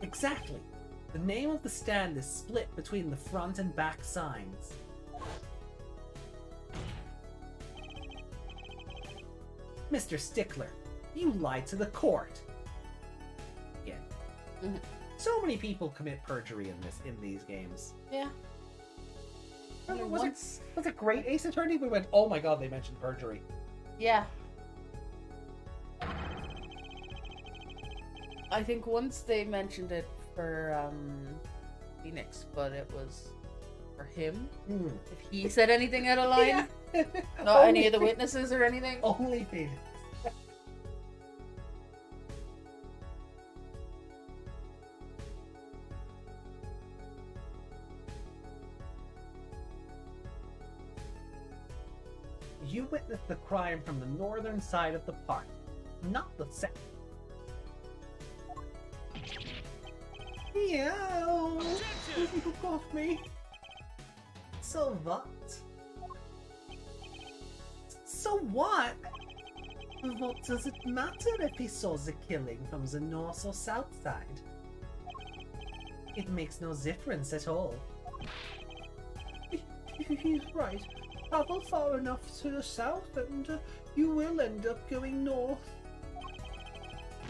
Exactly. The name of the stand is split between the front and back signs. Mr. Stickler, you lied to the court. Yeah. So many people commit perjury in these games. Yeah. Was it great Ace Attorney? We went, oh my god, they mentioned perjury. Yeah. I think once they mentioned it for Phoenix, but it was for him. If he said anything out of line, Yeah. not any of the witnesses or anything. Only Phoenix. You witnessed the crime from the northern side of the park, not the south. Meow! Objection! You got me. So what? So what? What does it matter if he saw the killing from the north or south side? It makes no difference at all. He's right. Travel far enough to the south and you will end up going north.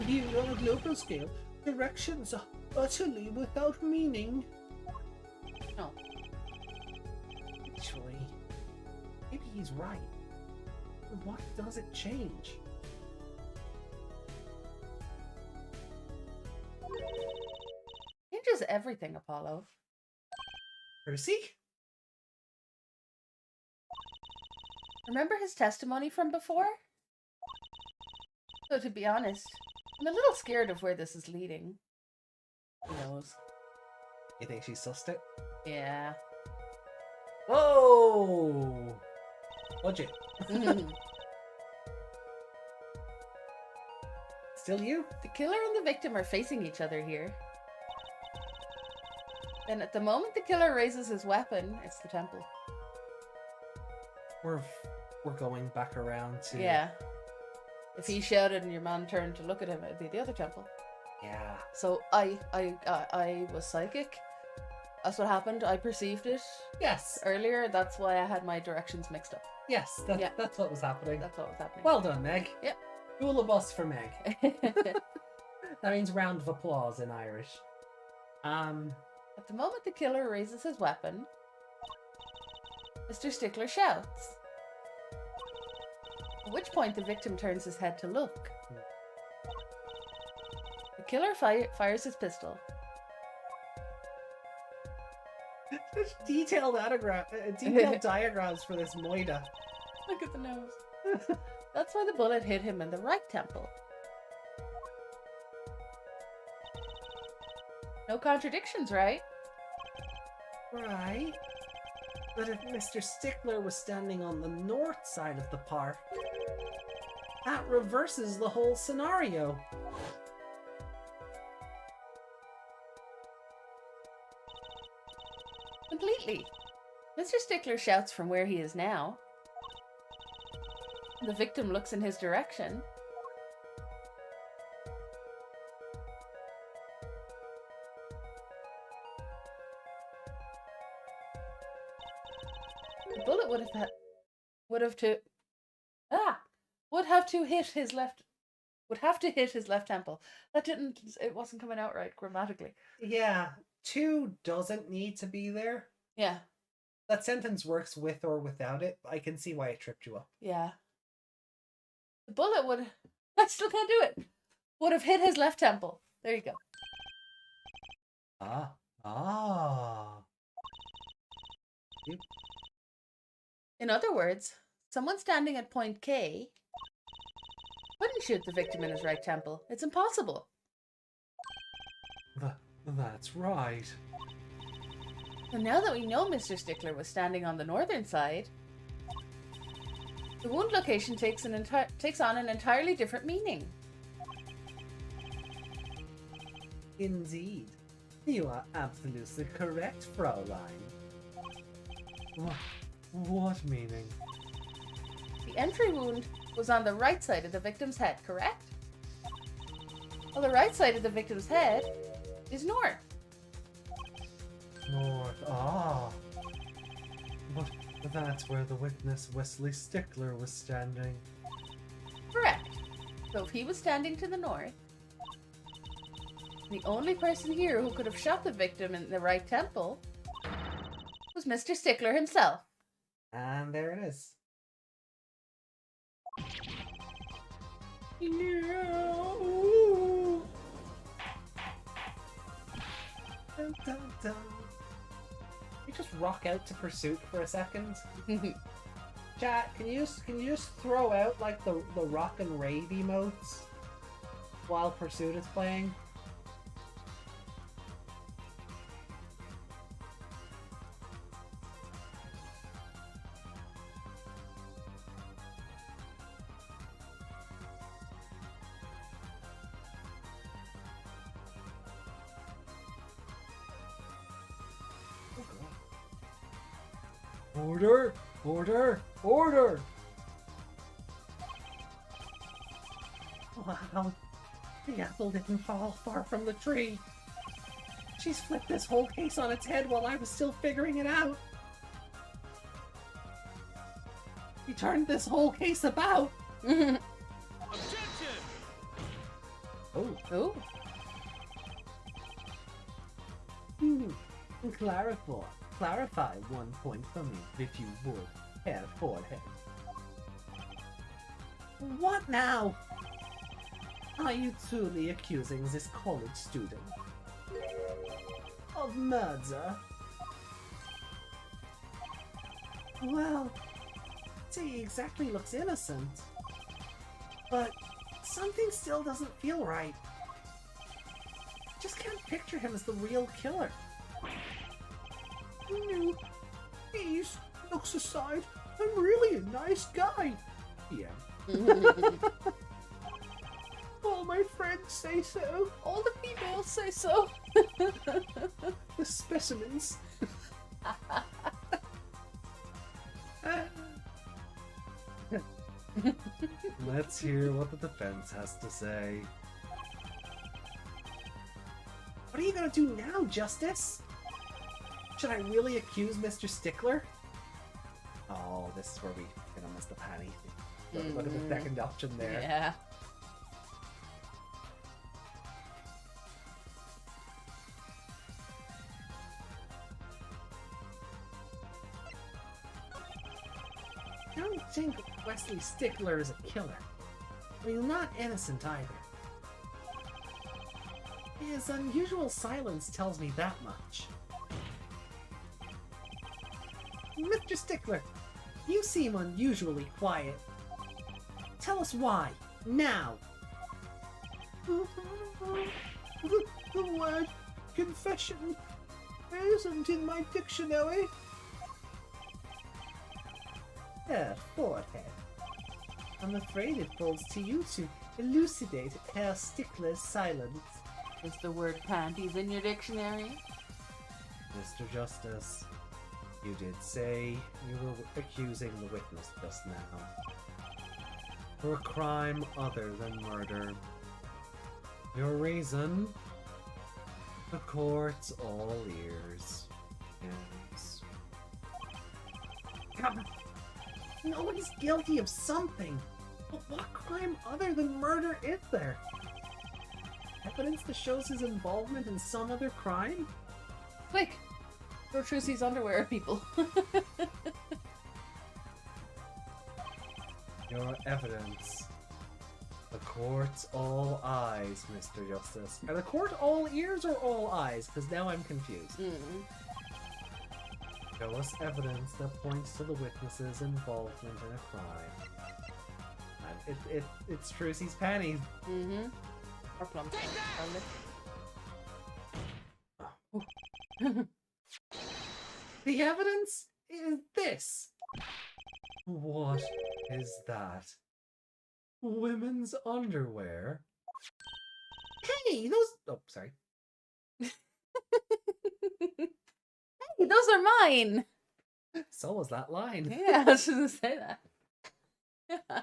Viewed on a global scale, directions are utterly without meaning. No. Actually, maybe he's right. But what does it change? Changes everything, Apollo. Percy? Remember his testimony from before? So to be honest, I'm a little scared of where this is leading. Who knows? You think she sussed it? Yeah. Whoa! Budget. Still you? The killer and the victim are facing each other here. Then at the moment the killer raises his weapon, it's the temple. We're going back around to... Yeah. If he shouted and your man turned to look at him, it'd be the other temple. Yeah. So I was psychic. That's what happened. I perceived it Yes. earlier. That's why I had my directions mixed up. Yes, Yeah. that's what was happening. That's what was happening. Well done, Meg. Yep. Cool of us for Meg. That means round of applause in Irish. At the moment the killer raises his weapon, Mr. Stickler shouts. At which point the victim turns his head to look. The killer fires his pistol. Detailed diagrams for this Moida. Look at the nose. That's why the bullet hit him in the right temple. No contradictions, right? Right. But if Mr. Stickler was standing on the north side of the park, that reverses the whole scenario. Completely. Mr. Stickler shouts from where he is now. The victim looks in his direction. The bullet would have to hit his left temple. It wasn't coming out right grammatically. Yeah, 2 doesn't need to be there. Yeah. That sentence works with or without it. I can see why it tripped you up. Yeah. The bullet would... I still can't do it. Would have hit his left temple. There you go. Ah. Yep. In other words, someone standing at point K couldn't shoot the victim in his right temple. It's impossible. That's right. And now that we know Mr. Stickler was standing on the northern side, the wound location takes on an entirely different meaning. Indeed. You are absolutely correct, Fraulein. What meaning? The entry wound was on the right side of the victim's head, correct? Well, the right side of the victim's head is north. North, But that's where the witness Wesley Stickler was standing. Correct. So if he was standing to the north, the only person here who could have shot the victim in the right temple was Mr. Stickler himself. And there it is. Dun, dun, dun. We just rock out to Pursuit for a second. Chat, can you just throw out like the rock and rave emotes while Pursuit is playing? Order! Order! Order! Wow, the apple didn't fall far from the tree. She's flipped this whole case on its head while I was still figuring it out. He turned this whole case about. Objection! Oh. Clarify 1 point for me, if you would, Herr Forehead. What now? Are you truly accusing this college student of murder? Well, he exactly looks innocent, but something still doesn't feel right. Just can't picture him as the real killer. No, please, looks aside, I'm really a nice guy. Yeah. All my friends say so. All the people say so. The specimens. Let's hear what the defense has to say. What are you gonna do now, Justice? Should I really accuse Mr. Stickler? Oh, this is where we gonna miss the Panty. Look at the second option there. Yeah. I don't think Wesley Stickler is a killer. I mean, not innocent either. His unusual silence tells me that much. Mr. Stickler, you seem unusually quiet. Tell us why, now. The word confession. isn't in my dictionary. Forehead. I'm afraid it falls to you to elucidate Herr Stickler's silence. Is the word panties in your dictionary? Mr. Justice, you did say you were accusing the witness just now for a crime other than murder. Your reason? The court's all ears. Yes. God, nobody's guilty of something. But what crime other than murder is there? Evidence that shows his involvement in some other crime? Quick! Go Trucy's underwear, people. Your evidence. The court's all eyes, Mr. Justice. Are the court all ears or all eyes? Because now I'm confused. Show us evidence that points to the witness's involvement in a crime. And it's Trucy's panties. Or plum. The evidence is this. What is that? Women's underwear? Hey, those... Oh, sorry. Hey, those are mine! So was that line. Yeah, I was just gonna say that. Yeah.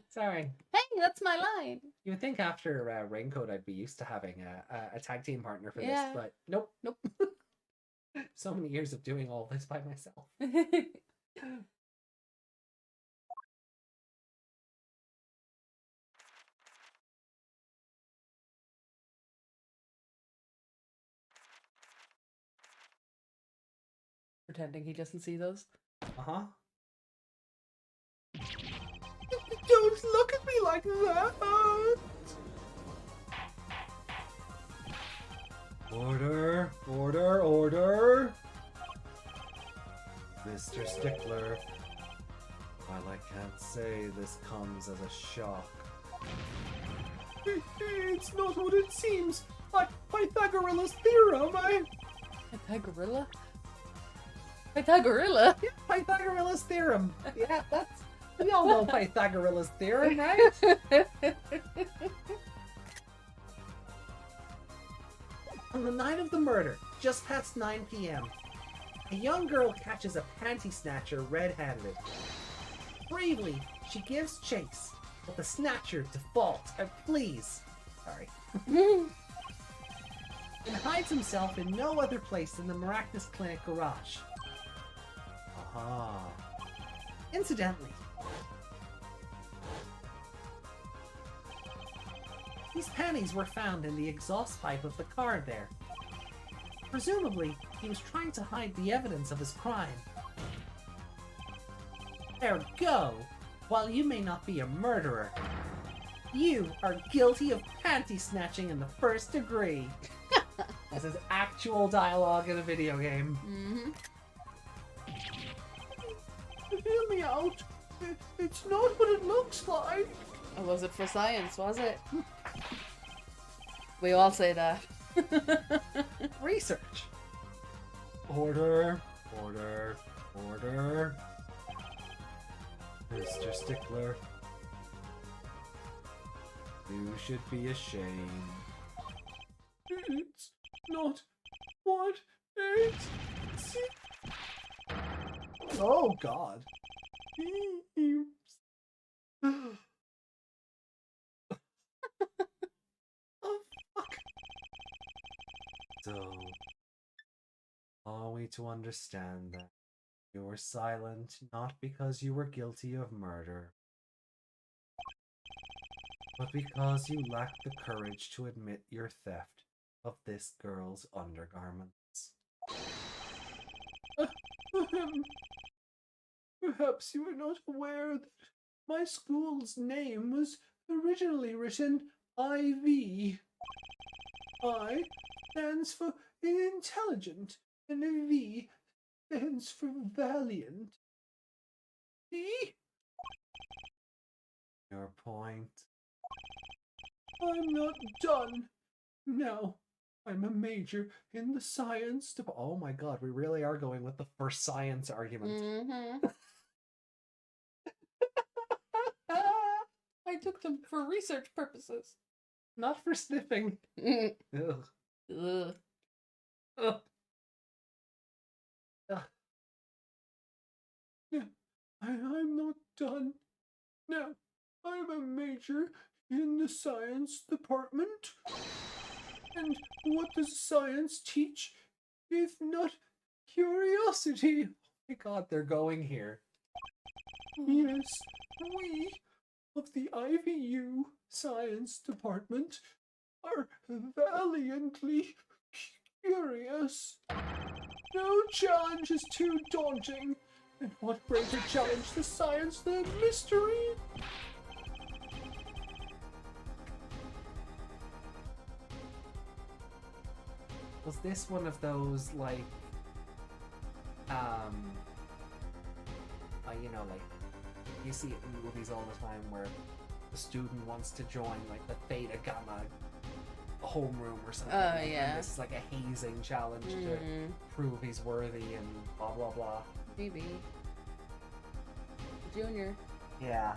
Sorry. Hey, that's my line! You would think after Raincoat I'd be used to having a tag team partner for Yeah. this, but nope. Nope. So many years of doing all this by myself. Pretending he doesn't see those. Uh-huh. Don't look at me like that! Order, order, order! Mr. Stickler, while I can't say this comes as a shock. It's not what it seems. Pythagoras theorem, Pythagorilla? Pythagorilla? Pythagoras theorem! Yeah, that's... We all know Pythagoras theorem, right? On the night of the murder, just past 9 p.m., a young girl catches a panty snatcher red-handed. Bravely, she gives chase, but the snatcher defaults and flees. Sorry. And hides himself in no other place than the Maractus Clinic garage. Aha. Incidentally, these panties were found in the exhaust pipe of the car there. Presumably, he was trying to hide the evidence of his crime. Ergo, while you may not be a murderer, you are guilty of panty snatching in the first degree. This is actual dialogue in a video game. Hear me out. It's not what it looks like. Or was it for science, was it? We all say that. Research. Order, order, order. Mr. Stickler, you should be ashamed. It's not what it seems. Oh, God. Oh, fuck. So, are we to understand that you were silent not because you were guilty of murder, but because you lacked the courage to admit your theft of this girl's undergarments? Perhaps you are not aware that my school's name was originally written IV. I stands for intelligent, and V stands for valiant. See? Your point? I'm not done. Now, I'm a major in the science department. Oh my god, we really are going with the first science argument. Mm-hmm. I took them for research purposes. Not for sniffing. Ugh. Ugh. Ugh. Ugh. Ugh. No, I'm not done. No, I'm a major in the science department. And what does science teach if not curiosity? Oh my god, they're going here. Yes, we of the IVU science department are valiantly curious. No challenge is too daunting. And what greater challenge to science than mystery? Was this one of those, like, you know, like, you see it in movies all the time where the student wants to join, like, the Theta Gamma homeroom or something. Oh, and yeah. this is like a hazing challenge to prove he's worthy and blah, blah, blah. Maybe. Junior. Yeah.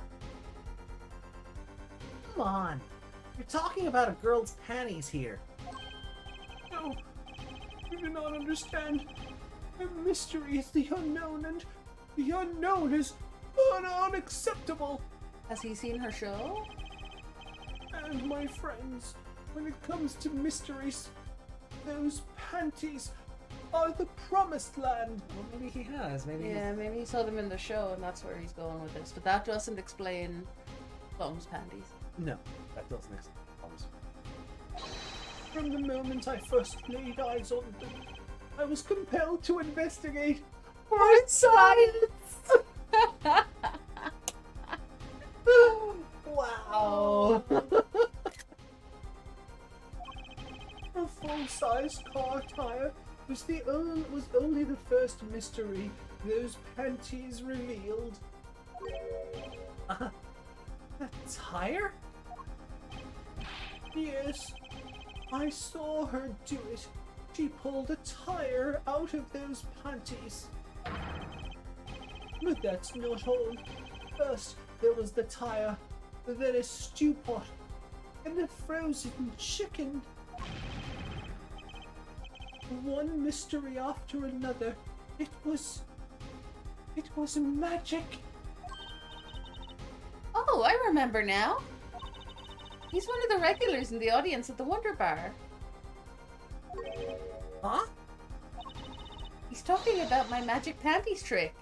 Come on. You're talking about a girl's panties here. No, you do not understand. The mystery is the unknown, and the unknown is unacceptable. Has he seen her show? And my friends, when it comes to mysteries, those panties are the promised land. Well, maybe he has. Maybe Yeah, maybe he saw them in the show and that's where he's going with this. But that doesn't explain Plum's panties. No, that doesn't explain. From the moment I first laid eyes on them, I was compelled to investigate for science. Wow. A full-size car tire was only the first mystery those panties revealed. A tire? Yes, I saw her do it. She pulled a tire out of those panties. But that's not all. First, there was the tire, then a stew pot, and a frozen chicken. One mystery after another. It was magic. Oh, I remember now. He's one of the regulars in the audience at the Wonder Bar. Huh? He's talking about my magic panties trick.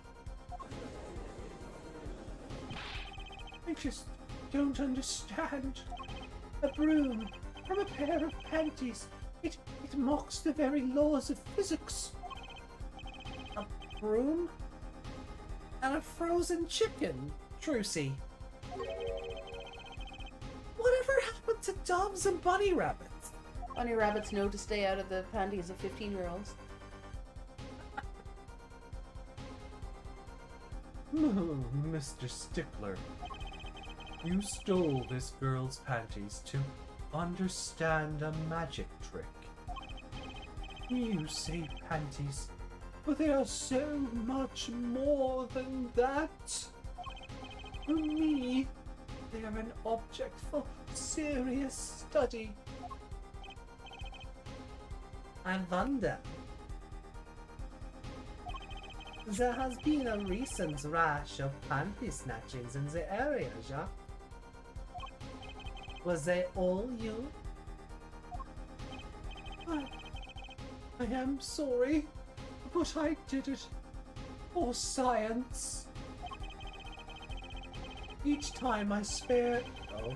I just don't understand. A broom from a pair of panties. It mocks the very laws of physics. A broom? And a frozen chicken, Trucy. Whatever happened to doves and bunny rabbits? Bunny rabbits know to stay out of the panties of 15-year-olds. Mr. Stickler, you stole this girl's panties to understand a magic trick. You say panties, but they are so much more than that. For me, they are an object for serious study. I wonder. There has been a recent rash of panty snatchings in the area, Jacques. Was they all you? I am sorry, but I did it for science. Each time I spare. Oh,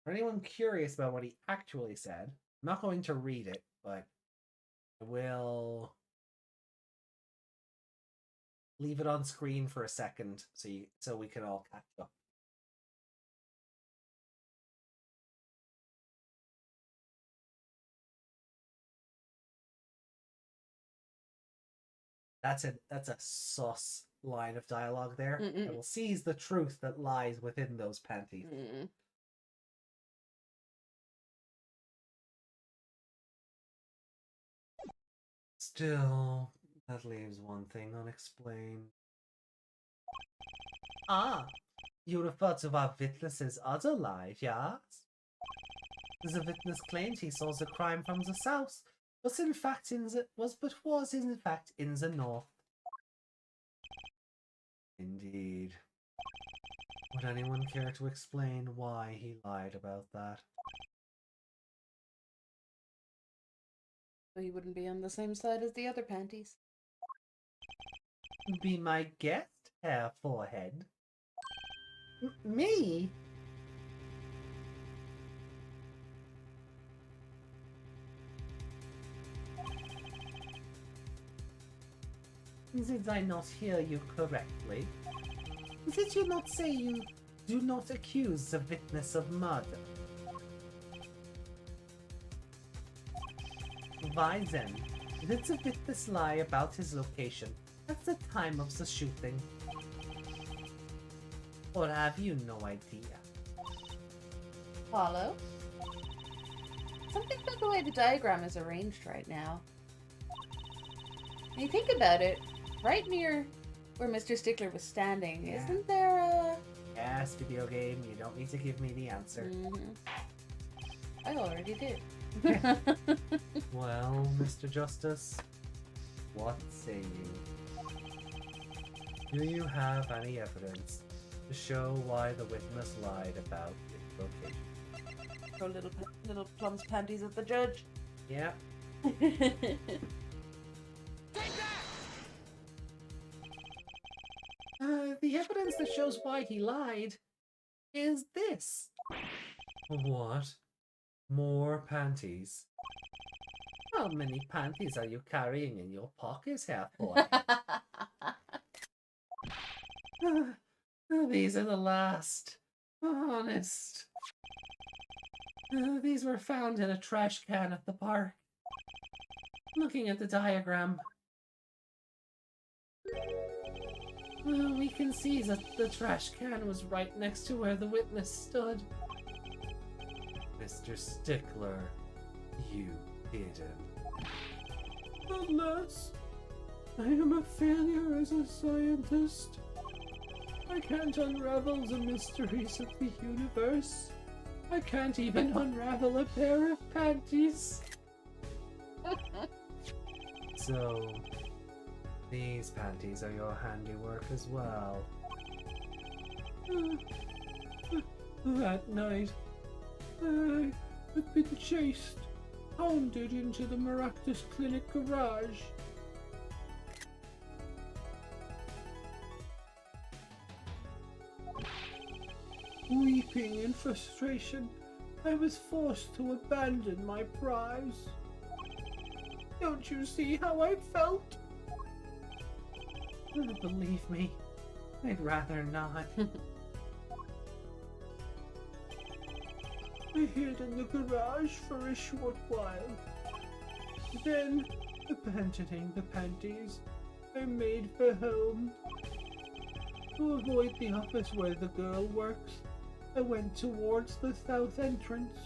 For anyone curious about what he actually said, I'm not going to read it, but I will leave it on screen for a second so we can all catch up. That's a sus line of dialogue there. Mm-mm. It will seize the truth that lies within those panties. Mm. Still, that leaves one thing unexplained. Ah, you refer to our witness's other lie, yes? The witness claimed he saw the crime from the south, was in fact in the north. Indeed. Would anyone care to explain why he lied about that? So he wouldn't be on the same side as the other panties. Be my guest, Herr Forehead. Me? Did I not hear you correctly? Did you not say you do not accuse the witness of murder? Why then did the witness lie about his location at the time of the shooting? Or have you no idea? Follow? Something about the way the diagram is arranged right now. When you think about it, right near where Mr. Stickler was standing, Yeah. isn't there a... Yes, video game, you don't need to give me the answer. I already did. Well, Mr. Justice, what say you? Do you have any evidence to show why the witness lied about its location? Throw little Plum's panties at the judge. Yep. The evidence that shows why he lied is this. What? More panties? How many panties are you carrying in your pockets, Herr Boy? These are the last. Honest. These were found in a trash can at the park. Looking at the diagram, we can see that the trash can was right next to where the witness stood. Mr. Stickler, you didn't. Alas, I am a failure as a scientist. I can't unravel the mysteries of the universe. I can't even unravel a pair of panties. So, these panties are your handiwork as well. That night, I had been chased, hounded into the Maractus Clinic garage. Weeping in frustration, I was forced to abandon my prize. Don't you see how I felt? Believe me, I'd rather not. I hid in the garage for a short while. Then, abandoning the panties, I made for home. To avoid the office where the girl works, I went towards the south entrance.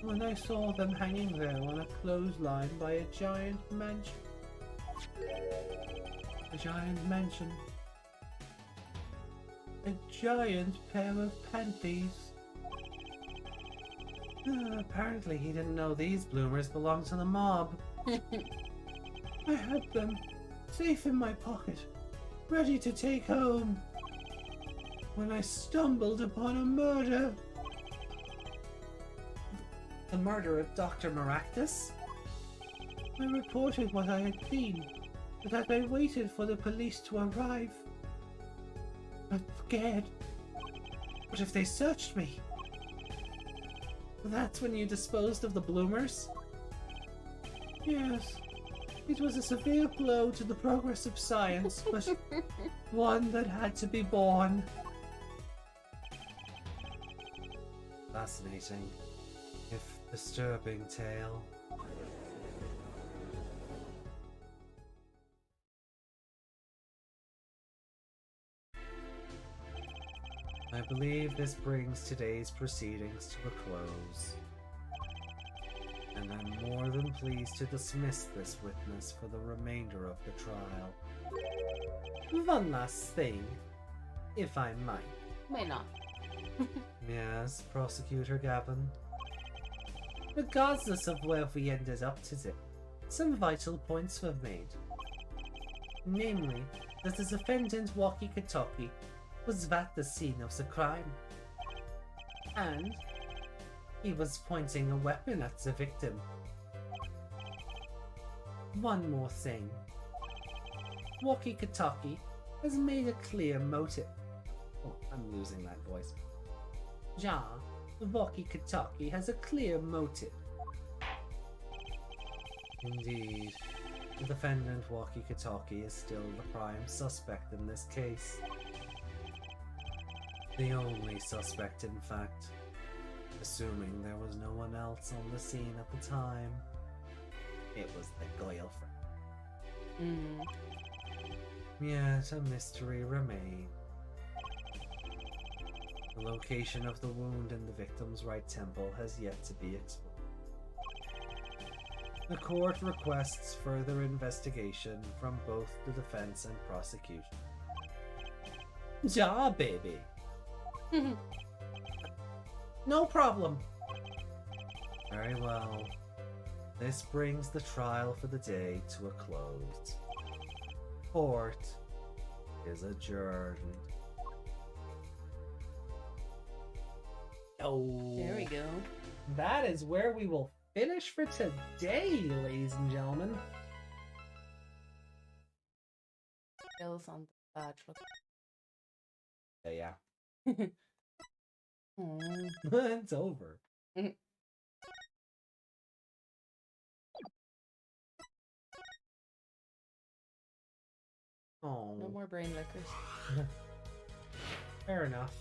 When I saw them hanging there on a clothesline by a giant mansion. A giant mansion. A giant pair of panties. Apparently he didn't know these bloomers belonged to the mob. I had them safe in my pocket, ready to take home, when I stumbled upon a murder. The murder of Dr. Maractus? I reported what I had seen, but as I waited for the police to arrive, I was scared. What if they searched me? That's when you disposed of the bloomers? Yes, it was a severe blow to the progress of science, but one that had to be borne. Fascinating, if disturbing tale. I believe this brings today's proceedings to a close. And I'm more than pleased to dismiss this witness for the remainder of the trial. One last thing, if I might. May not. Yes, Prosecutor Gavin. Regardless of where we ended up today, some vital points were made. Namely, that the defendant Walkie-Talkie was at the scene of the crime. And he was pointing a weapon at the victim. One more thing. Walkie-Talkie has made a clear motive. Oh, I'm losing that voice. Ja, Walkie-Talkie has a clear motive. Indeed. The defendant Walkie-Talkie is still the prime suspect in this case. The only suspect, in fact. Assuming there was no one else on the scene at the time. It was the girlfriend. Yet a mystery remains. The location of the wound in the victim's right temple has yet to be explored. The court requests further investigation from both the defense and prosecution. Ja, baby. No problem. Very well. This brings the trial for the day to a close. Court is adjourned. Oh, There we go. that is where we will finish for today, ladies and gentlemen. Bills on the badge. Look. Yeah. Oh. It's over. Oh, No more brain lickers. fair enough.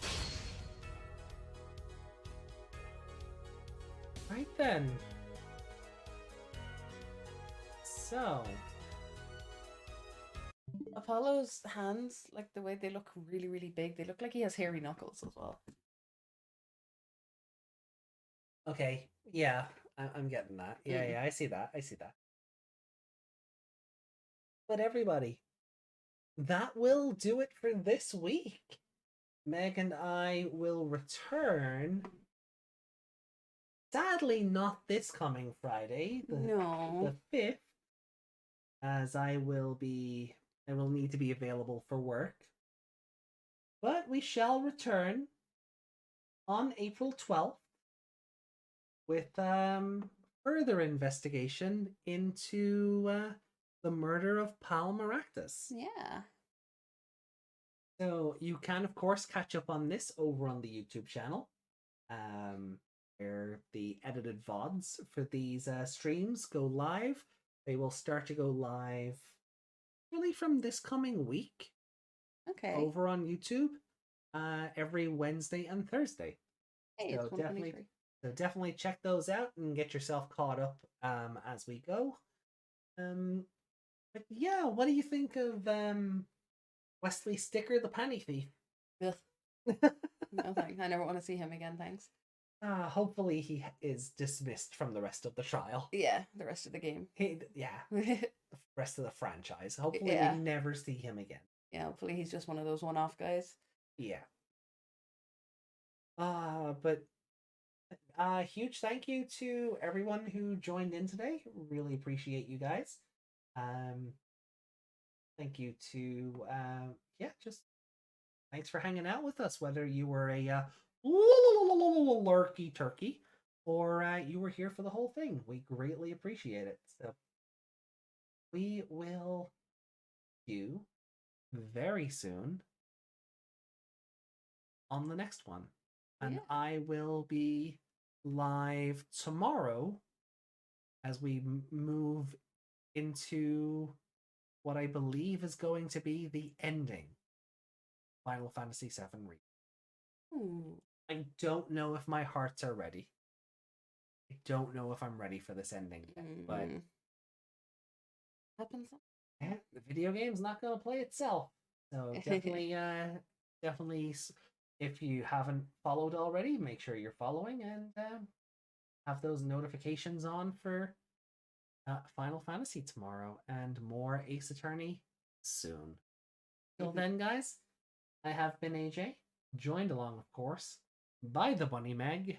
Right then. So, Apollo's hands, like the way they look really, really big, they look like he has hairy knuckles as well. okay, yeah, I'm getting that. Yeah, I see that. I see that. But everybody, that will do it for this week. Meg and I will return. Sadly, not this coming Friday, No. the 5th, as I will need to be available for work. But we shall return on April 12th with further investigation into the murder of Pal Maractus. Yeah. So you can, of course, catch up on this over on the YouTube channel, where the edited VODs for these streams go live. They will start to go live really from this coming week Okay. over on YouTube every Wednesday and Thursday. Hey, So it's 123. definitely check those out and get yourself caught up as we go. But yeah, what do you think of Wesley Sticker, the Panty Thief? Ugh. No thanks. I never want to see him again, thanks. Hopefully he is dismissed from the rest of the trial. Yeah, the rest of the game. Yeah, the rest of the franchise. Hopefully Yeah. we never see him again. Yeah, hopefully he's just one of those one-off guys. Yeah. But huge thank you to everyone who joined in today. Really appreciate you guys. Thank you to just thanks for hanging out with us, whether you were a lurky turkey or you were here for the whole thing. We greatly appreciate it. So we will see you very soon on the next one. And Yeah. I will be live tomorrow as we move into what I believe is going to be the ending. Final Fantasy VII Remake. Ooh. I don't know if my hearts are ready. I don't know if I'm ready for this ending yet, but Happens. the video game's not going to play itself. So definitely if you haven't followed already, make sure you're following and have those notifications on for Final Fantasy tomorrow and more Ace Attorney soon. Till then, guys, I have been AJ, joined along, of course, by the Bunny Meg.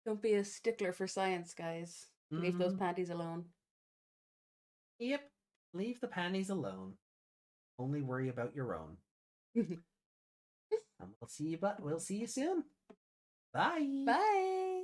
Don't be a stickler for science, guys. Leave those panties alone. Yep, leave the panties alone. Only worry about your own. We'll see you soon. Bye. Bye.